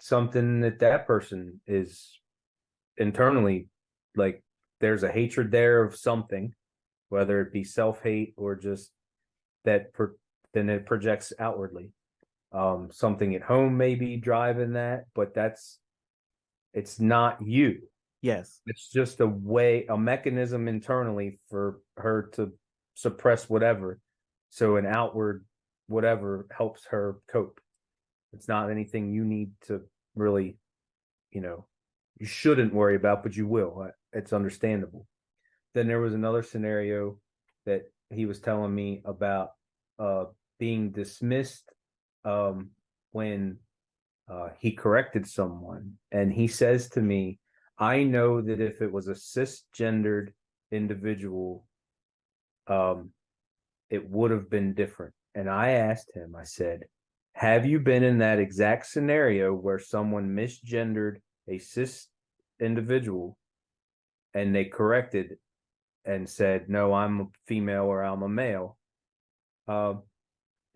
something that person is internally, like, there's a hatred there of something, whether it be self-hate or just that then it projects outwardly. Something at home may be driving that, but it's not you. Yes. It's just a mechanism internally for her to suppress whatever. So an outward whatever helps her cope. It's not anything you need to really, you shouldn't worry about, but you will. It's understandable. Then there was another scenario that he was telling me about being dismissed when he corrected someone. And he says to me, I know that if it was a cisgendered individual, it would have been different. And I asked him, I said, have you been in that exact scenario where someone misgendered a cis individual and they corrected and said, no, I'm a female or I'm a male?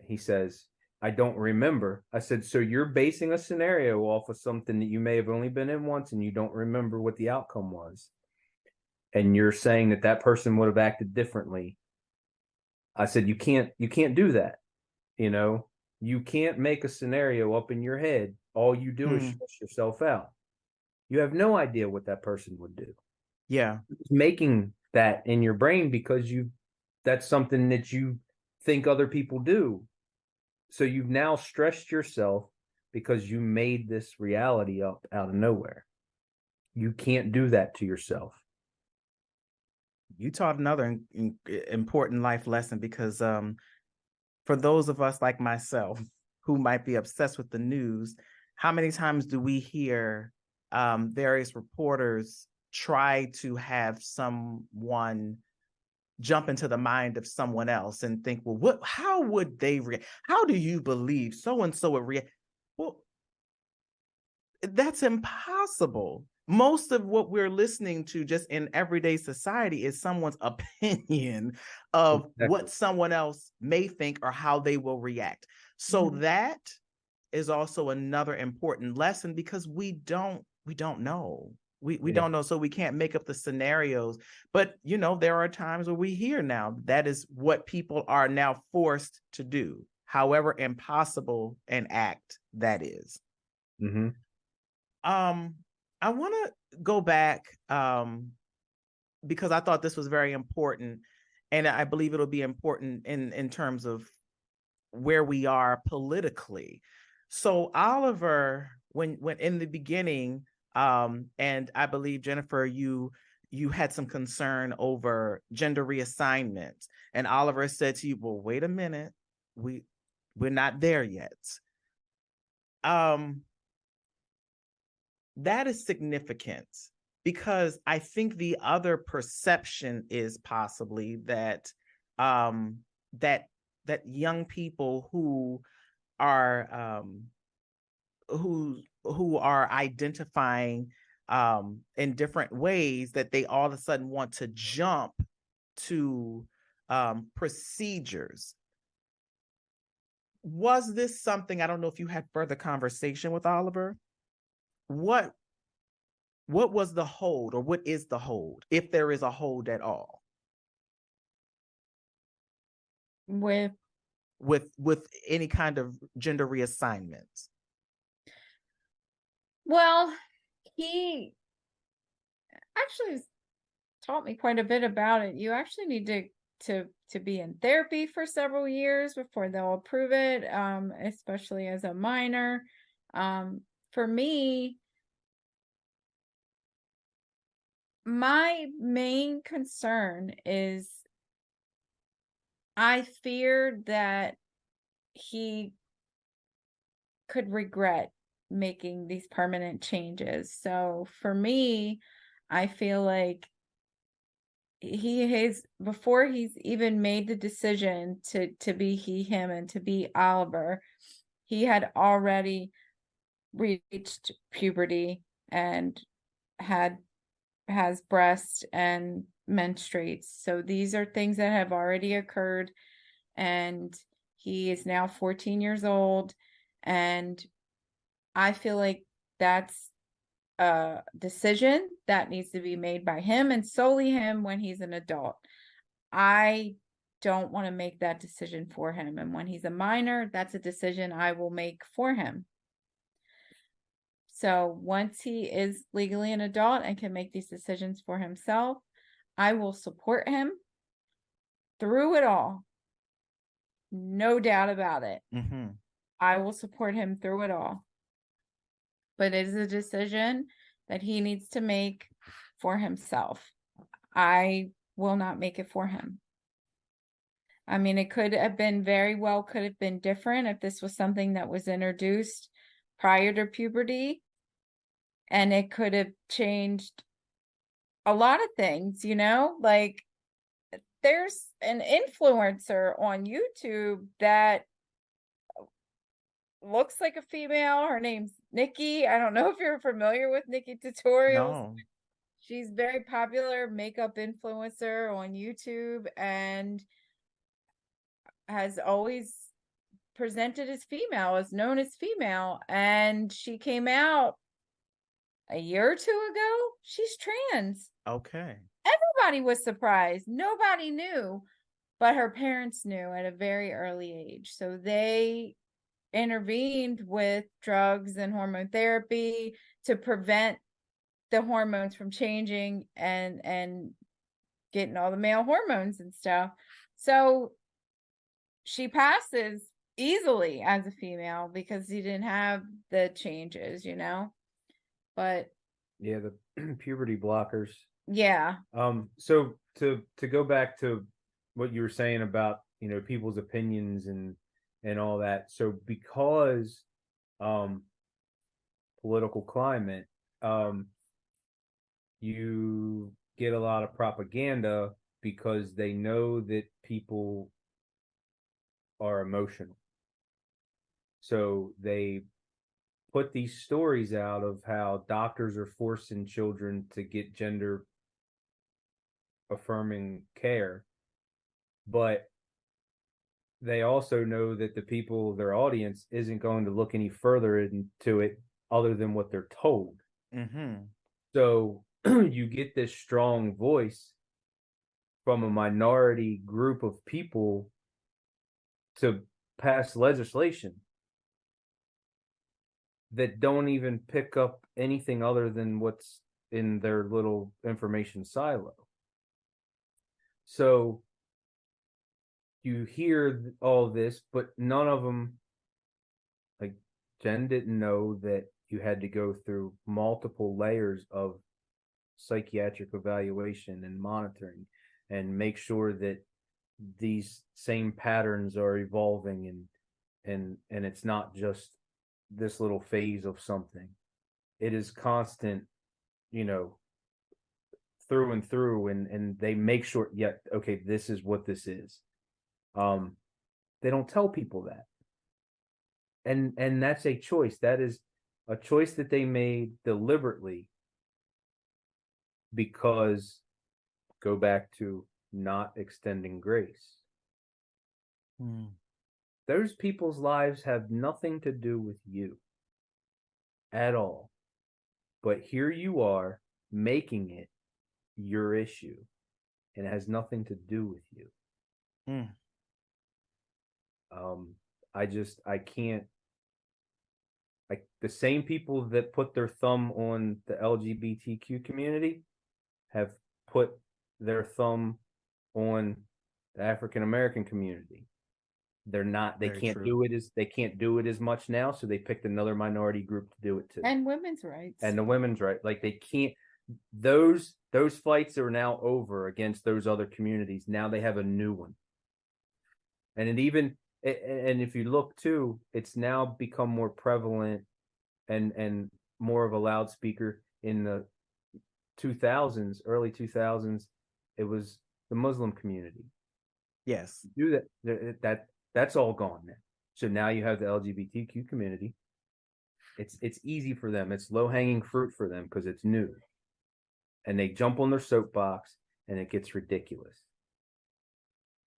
He says, I don't remember. I said, so you're basing a scenario off of something that you may have only been in once and you don't remember what the outcome was. And you're saying that person would have acted differently. I said, you can't do that. You can't make a scenario up in your head. All you do is stress yourself out. You have no idea what that person would do. Yeah. Making that in your brain because that's something that you think other people do. So you've now stressed yourself because you made this reality up out of nowhere. You can't do that to yourself. You taught another important life lesson because for those of us like myself who might be obsessed with the news, how many times do we hear various reporters try to have someone jump into the mind of someone else and think, well, how would they react? How do you believe so-and-so would react? Well, that's impossible. Most of what we're listening to just in everyday society is someone's opinion of what someone else may think or how they will react. So that is also another important lesson because we don't know. We don't know, so we can't make up the scenarios. But, there are times where we hear now that is what people are now forced to do, however impossible an act that is. Mm-hmm. I want to go back because I thought this was very important, and I believe it'll be important in terms of where we are politically. So Oliver, when in the beginning, and I believe Jennifer, you had some concern over gender reassignment, and Oliver said to you, "Well, wait a minute, we're not there yet." That is significant because I think the other perception is possibly that that young people who are who are identifying in different ways, that they all of a sudden want to jump to procedures. Was this something, I don't know if you had further conversation with Oliver? What was the hold, or what is the hold, if there is a hold at all? with with any kind of gender reassignment? well, he actually has taught me quite a bit about it. You actually need to be in therapy for several years before they'll approve it, especially as a minor. For me, my main concern is I fear that he could regret making these permanent changes. So for me, I feel like he has, before he's even made the decision to be he, him, and to be Oliver, he had already reached puberty and has breasts and menstruates. So these are things that have already occurred, and he is now 14 years old, and I feel like that's a decision that needs to be made by him and solely him when he's an adult. I don't want to make that decision for him. And when he's a minor, that's a decision I will make for him. So once he is legally an adult and can make these decisions for himself, I will support him through it all. No doubt about it. Mm-hmm. I will support him through it all. But it is a decision that he needs to make for himself. I will not make it for him. I mean, it could have been could have been different if this was something that was introduced prior to puberty, and it could have changed a lot of things, like there's an influencer on YouTube that looks like a female. Her name's Nikki. I don't know if you're familiar with Nikki Tutorials. No. She's very popular makeup influencer on YouTube and has always presented as female, is known as female. And she came out a year or two ago. She's trans. Okay. Everybody was surprised. Nobody knew, but her parents knew at a very early age. So they intervened with drugs and hormone therapy to prevent the hormones from changing and getting all the male hormones and stuff. So she passes easily as a female because he didn't have the changes, but Yeah, the puberty blockers. yeah. So to go back to what you were saying about, people's opinions and all that. So because political climate, you get a lot of propaganda because they know that people are emotional. So they put these stories out of how doctors are forcing children to get gender affirming care, but they also know that the people, their audience, isn't going to look any further into it other than what they're told. Mm-hmm. So you get this strong voice from a minority group of people to pass legislation that don't even pick up anything other than what's in their little information silo. So you hear all this, but none of them, like Jen didn't know that you had to go through multiple layers of psychiatric evaluation and monitoring and make sure that these same patterns are evolving and it's not just this little phase of something. It is constant, through and through, and they make sure, okay, this is what this is. They don't tell people that. And that's a choice. That is a choice that they made deliberately because, go back to not extending grace. Those people's lives have nothing to do with you at all. But here you are making it your issue, and it has nothing to do with you. I can't, like, the same people that put their thumb on the LGBTQ community have put their thumb on the African American community. They Very can't true. do it as much now, so they picked another minority group to do it too. And women's rights. And the women's right, like, they can't, those fights are now over against those other communities. Now they have a new one. And and if you look too, it's now become more prevalent and more of a loudspeaker. In the 2000s, early 2000s, it was the Muslim community. Yes. Do that's all gone now. So now you have the LGBTQ community. It's easy for them. It's low-hanging fruit for them because it's new. And they jump on their soapbox and it gets ridiculous.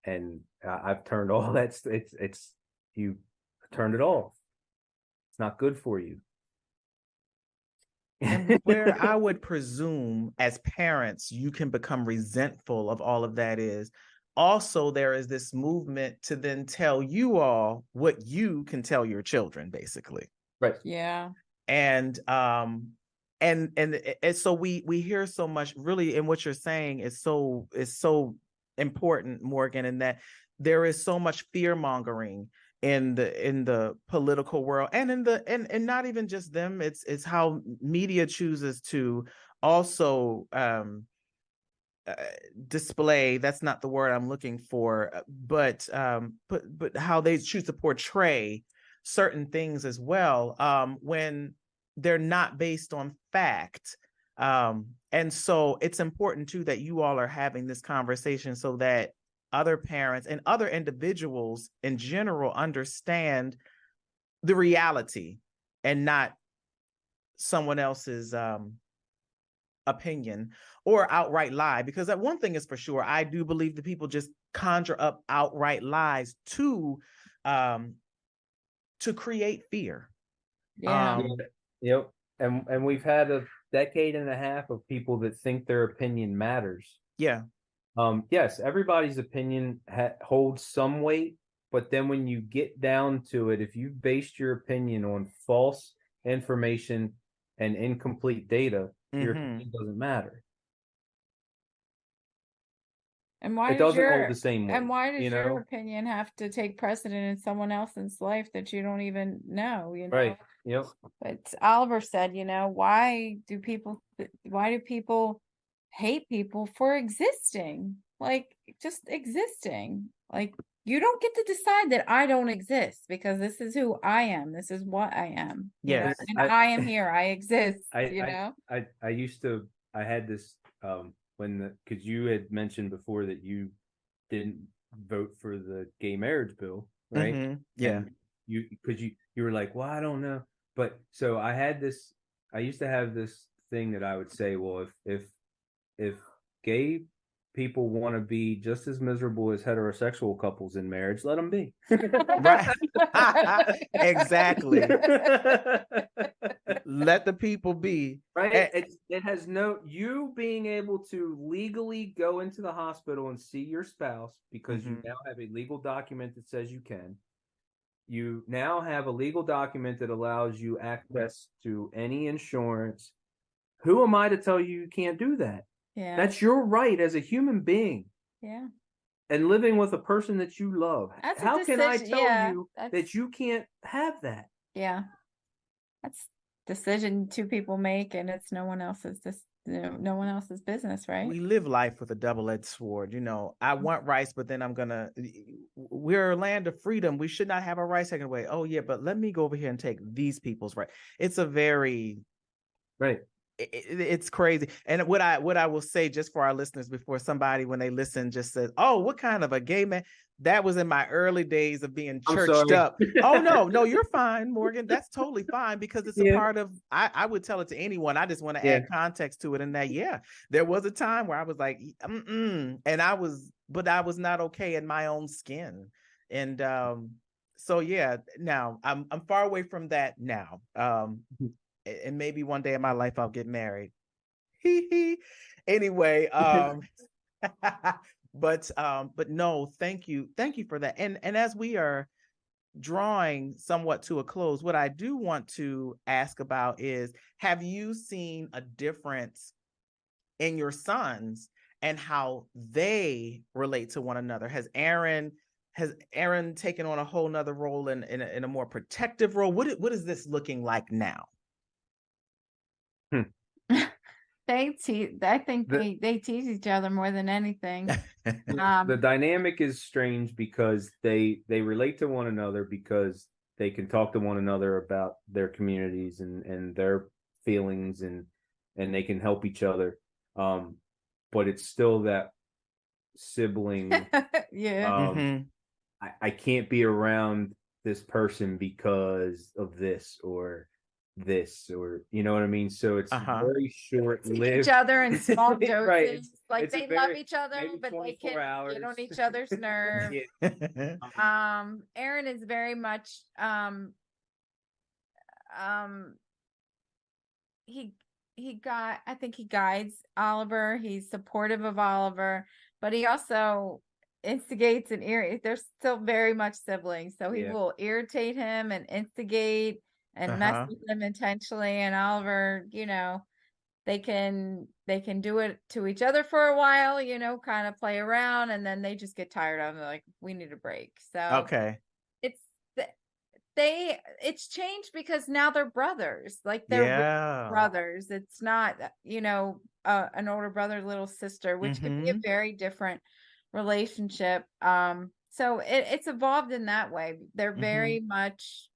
And I've turned all that. It's you turned it off. It's not good for you. And where I would presume as parents, you can become resentful of all of that is also there is this movement to then tell you all what you can tell your children, basically. Right. Yeah. And so we hear so much really, and what you're saying is so important, Morgan, in that there is so much fear mongering in the political world and and not even just them. It's how media chooses to also display, that's not the word I'm looking for, but how they choose to portray certain things as well, when they're not based on fact. And so it's important too that you all are having this conversation so that other parents and other individuals in general understand the reality and not someone else's opinion or outright lie. Because that one thing is for sure, I do believe that people just conjure up outright lies to create fear. Yeah. Yep. And we've had a decade and a half of people that think their opinion matters. Yeah. Yes, everybody's opinion holds some weight, but then when you get down to it, if you based your opinion on false information and incomplete data, your opinion doesn't matter. And why it doesn't hold the same weight. And why does your opinion have to take precedent in someone else's life that you don't even know? You know, right? Yep. But Oliver said, why do people hate people for existing? Like, just existing. Like, you don't get to decide that I don't exist because this is who I am. This is what I am. Yes. And I am here. I exist. I had this because you had mentioned before that you didn't vote for the gay marriage bill, right? Mm-hmm. Yeah. And you were like, well, I don't know. But so I used to have this thing that I would say, well, if gay people want to be just as miserable as heterosexual couples in marriage, let them be. Right. Exactly. Let the people be. Right. It has you being able to legally go into the hospital and see your spouse because you now have a legal document that says you can. You now have a legal document that allows you access to any insurance. Who am I to tell you can't do that? Yeah. That's your right as a human being. Yeah. And living with a person that you love. How can I tell you that you can't have that? Yeah. That's decision two people make, and it's no one else's no one else's business, right? We live life with a double-edged sword. I want rights, but then we're a land of freedom. We should not have our rights taken away. Oh yeah, but let me go over here and take these people's right. It's a very right. It's crazy. And what I will say just for our listeners before somebody, when they listen, just says, oh, what kind of a gay man? That was in my early days of being churched up. Oh, no, you're fine, Morgan. That's totally fine because it's a part of, I would tell it to anyone. I just want to add context to it. And that, there was a time where I was like, and I was not okay in my own skin. And so, now I'm far away from that now. And maybe one day in my life I'll get married. Anyway, but no, thank you for that. And as we are drawing somewhat to a close, what I do want to ask about is, have you seen a difference in your sons and how they relate to one another? Has Aaron taken on a whole nother role in a more protective role? What is this looking like now? I think they tease each other more than anything. The dynamic is strange because they relate to one another because they can talk to one another about their communities and their feelings, and they can help each other. But it's still that sibling. Yeah. I can't be around this person because of this or you know what I mean? So it's very short-lived. Each other in small doses. Right. Like they love each other, but they can get on each other's nerves. Aaron is very much I think he guides Oliver. He's supportive of Oliver, but he also instigates and irritates. They're still very much siblings, so he will irritate him and instigate and mess with him intentionally. And Oliver, they can do it to each other for a while, kind of play around, and then they just get tired of it. Like, we need a break. So it's changed because now they're brothers. Like, they're brothers. It's not an older brother, little sister, which can be a very different relationship. So it's evolved in that way. They're very much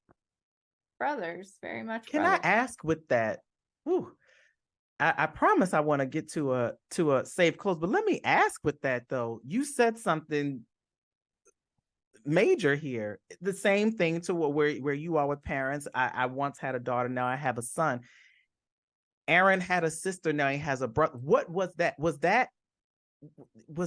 brothers, very much. Can I ask with that? Whew, I promise I want to get to a safe close, but let me ask with that though. You said something major here. The same thing to where you are with parents. I once had a daughter, now I have a son. Aaron had a sister, now he has a brother. What was that? Was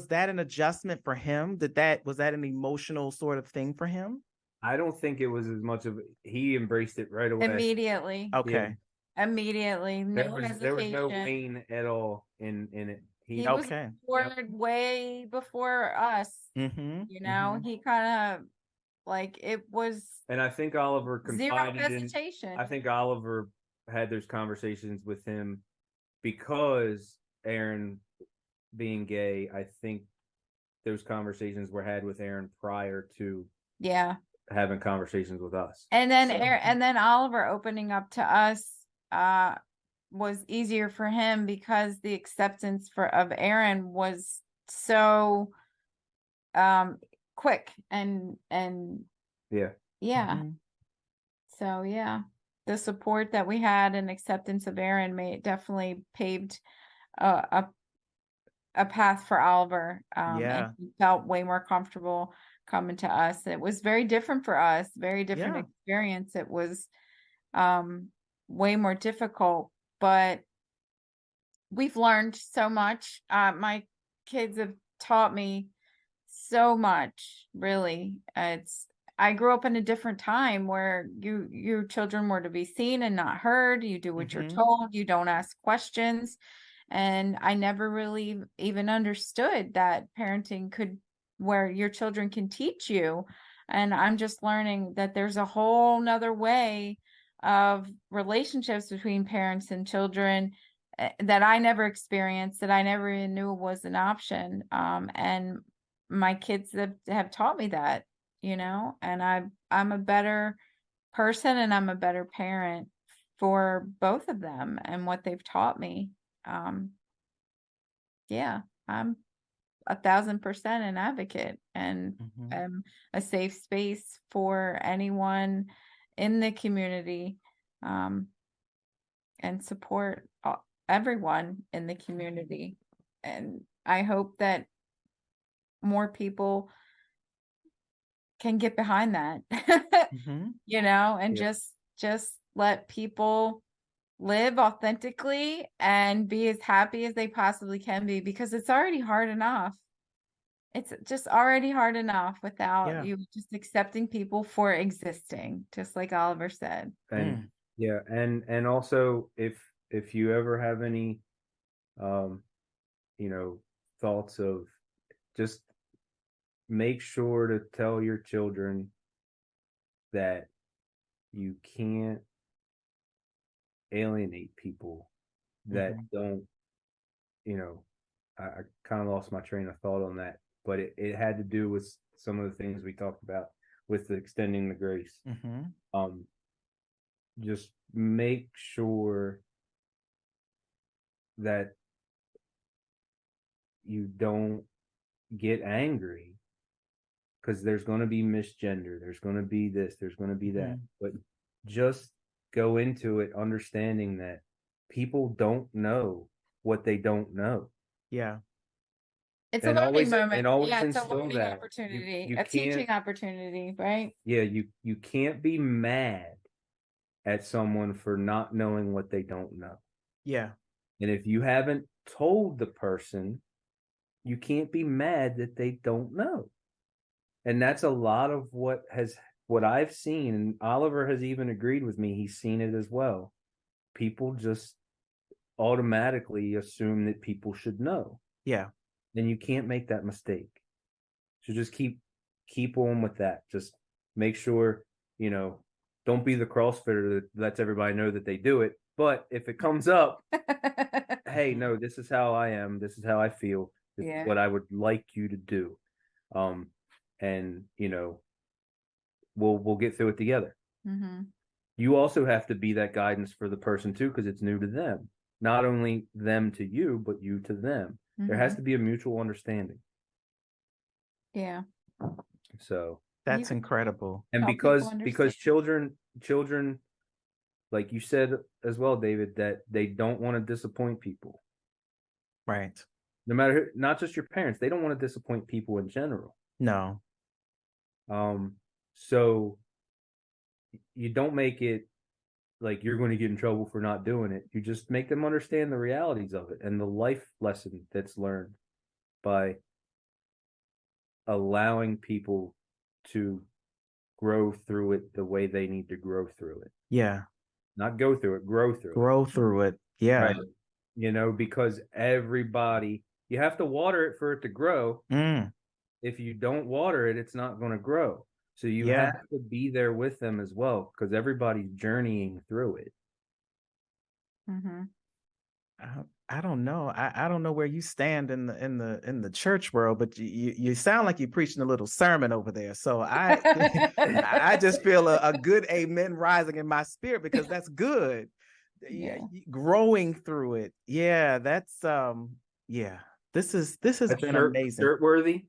that an adjustment for him? Was that an emotional sort of thing for him? I don't think it was as much of he embraced it right away. Immediately. Okay. Yeah. Immediately. There was no wane at all in it. He was born way before us. He kind of like it was. And I think Oliver zero hesitation. I think Oliver had those conversations with him because Aaron being gay. I think those conversations were had with Aaron prior to having conversations with us. And then and then Oliver opening up to us was easier for him because the acceptance of Aaron was so quick and so the support that we had and acceptance of Aaron definitely paved a path for Oliver, and he felt way more comfortable coming to us. It was very different for us, very different experience. It was way more difficult, but we've learned so much. My kids have taught me so much, really. I grew up in a different time where your children were to be seen and not heard. You do what you're told. You don't ask questions. And I never really even understood that parenting where your children can teach you. And I'm just learning that there's a whole nother way of relationships between parents and children that I never experienced, that I never even knew was an option. And my kids have taught me that, and I'm a better person and I'm a better parent for both of them and what they've taught me. I'm 1,000% an advocate and a safe space for anyone in the community, and support everyone in the community. And I hope that more people can get behind that, and just let people live authentically and be as happy as they possibly can be, because it's already hard enough. It's just already hard enough without you just accepting people for existing, just like Oliver said. And and also if you ever have any thoughts of, just make sure to tell your children that you can't alienate people that don't, you know, I kind of lost my train of thought on that, but it had to do with some of the things we talked about with the extending the grace. Just make sure that you don't get angry, because there's going to be misgender, there's going to be this, there's going to be that, but just go into it understanding that people don't know what they don't know. Yeah. It's a learning moment. And always Yeah, it's a instill learning that. opportunity, You a teaching opportunity, right? Yeah, you can't be mad at someone for not knowing what they don't know. Yeah. And if you haven't told the person, you can't be mad that they don't know. And that's a lot of what I've seen, and Oliver has even agreed with me. He's seen it as well. People just automatically assume that people should know. Yeah. Then you can't make that mistake. So just keep on with that. Just make sure, don't be the CrossFitter that lets everybody know that they do it. But if it comes up, hey, no, this is how I am. This is how I feel. This is what I would like you to do. And we'll get through it together. You also have to be that guidance for the person too, because it's new to them. Not only them to you, but you to them. There has to be a mutual understanding. Yeah. So that's incredible. And because children, like you said as well, David, that they don't want to disappoint people. Right. No matter who, not just your parents, they don't want to disappoint people in general. No. So you don't make it like you're going to get in trouble for not doing it. You just make them understand the realities of it and the life lesson that's learned by allowing people to grow through it the way they need to grow through it. Yeah. Not go through it, grow through it. Grow through it. Yeah. Right. Because you have to water it for it to grow. If you don't water it, it's not going to grow. So you have to be there with them as well, because everybody's journeying through it. I don't know. I don't know where you stand in the church world, but you sound like you're preaching a little sermon over there. So I just feel a good amen rising in my spirit, because that's good. Yeah, growing through it. Yeah, that's This has been amazing. Shirt worthy.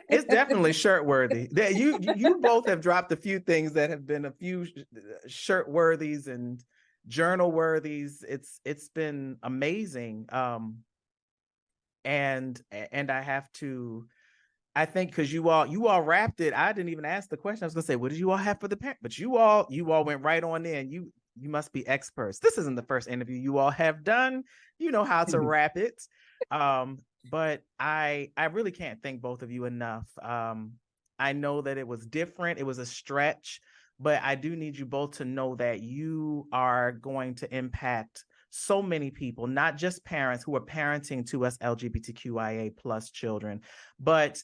It's definitely shirt worthy. You both have dropped a few things that have been a few shirt worthies and journal worthies. It's been amazing. And I think because you all wrapped it. I didn't even ask the question. I was gonna say, what did you all have for the parent? But you all went right on in. You must be experts. This isn't the first interview you all have done. You know how to wrap it. But I really can't thank both of you enough. I know that it was different. It was a stretch, but I do need you both to know that you are going to impact so many people, not just parents who are parenting 2SLGBTQIA plus children, but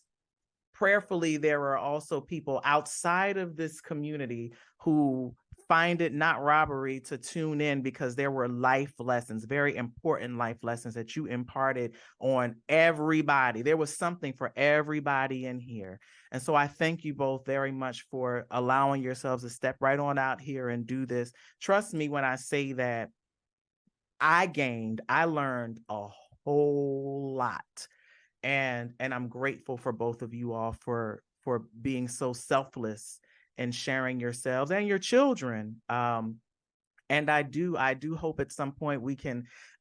prayerfully, there are also people outside of this community who find it not robbery to tune in, because there were life lessons, very important life lessons that you imparted on everybody. There was something for everybody in here. And so I thank you both very much for allowing yourselves to step right on out here and do this. Trust me when I say that I learned a whole lot. And I'm grateful for both of you all for being so selfless and sharing yourselves and your children. And I do hope at some point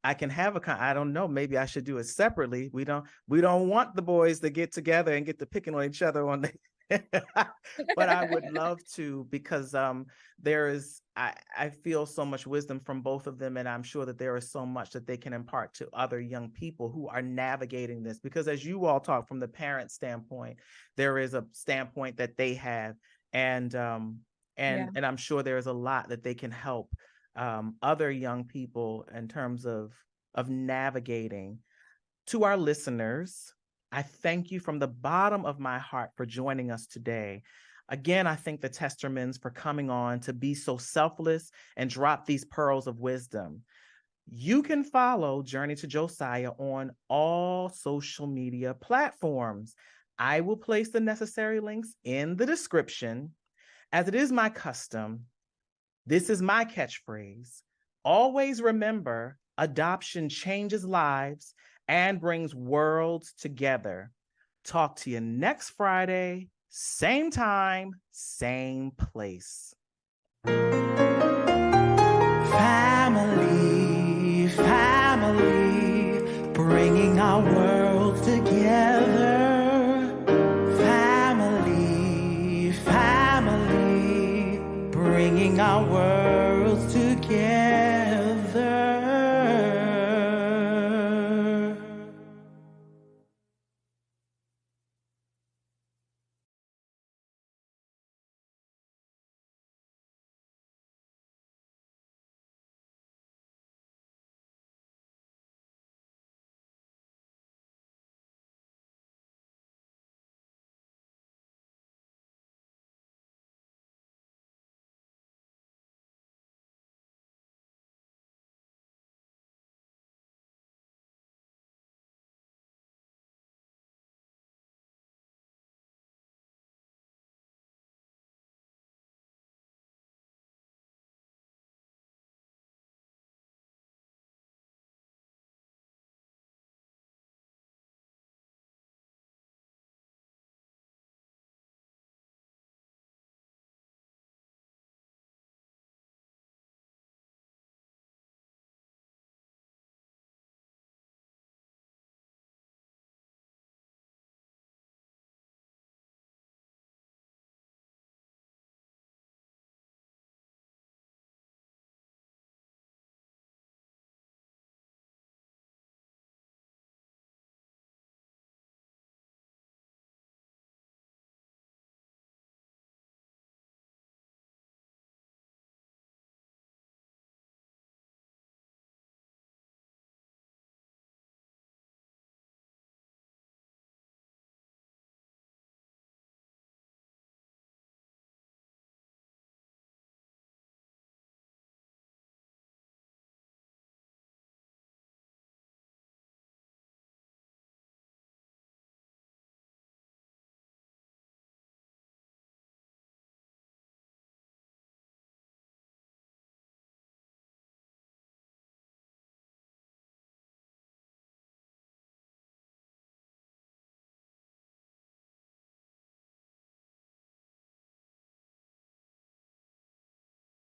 I can have I don't know, maybe I should do it separately. We don't want the boys to get together and get to picking on each other on the but I would love to, because I feel so much wisdom from both of them, and I'm sure that there is so much that they can impart to other young people who are navigating this, because as you all talk from the parent standpoint, there is a standpoint that they have, and I'm sure there is a lot that they can help other young people in terms of navigating. To our listeners, I thank you from the bottom of my heart for joining us today. Again, I thank the Testermans for coming on to be so selfless and drop these pearls of wisdom. You can follow Journey to Josiah on all social media platforms. I will place the necessary links in the description. As it is my custom, this is my catchphrase. Always remember, adoption changes lives and brings worlds together. Talk to you next Friday, same time, same place. Family, family, bringing our world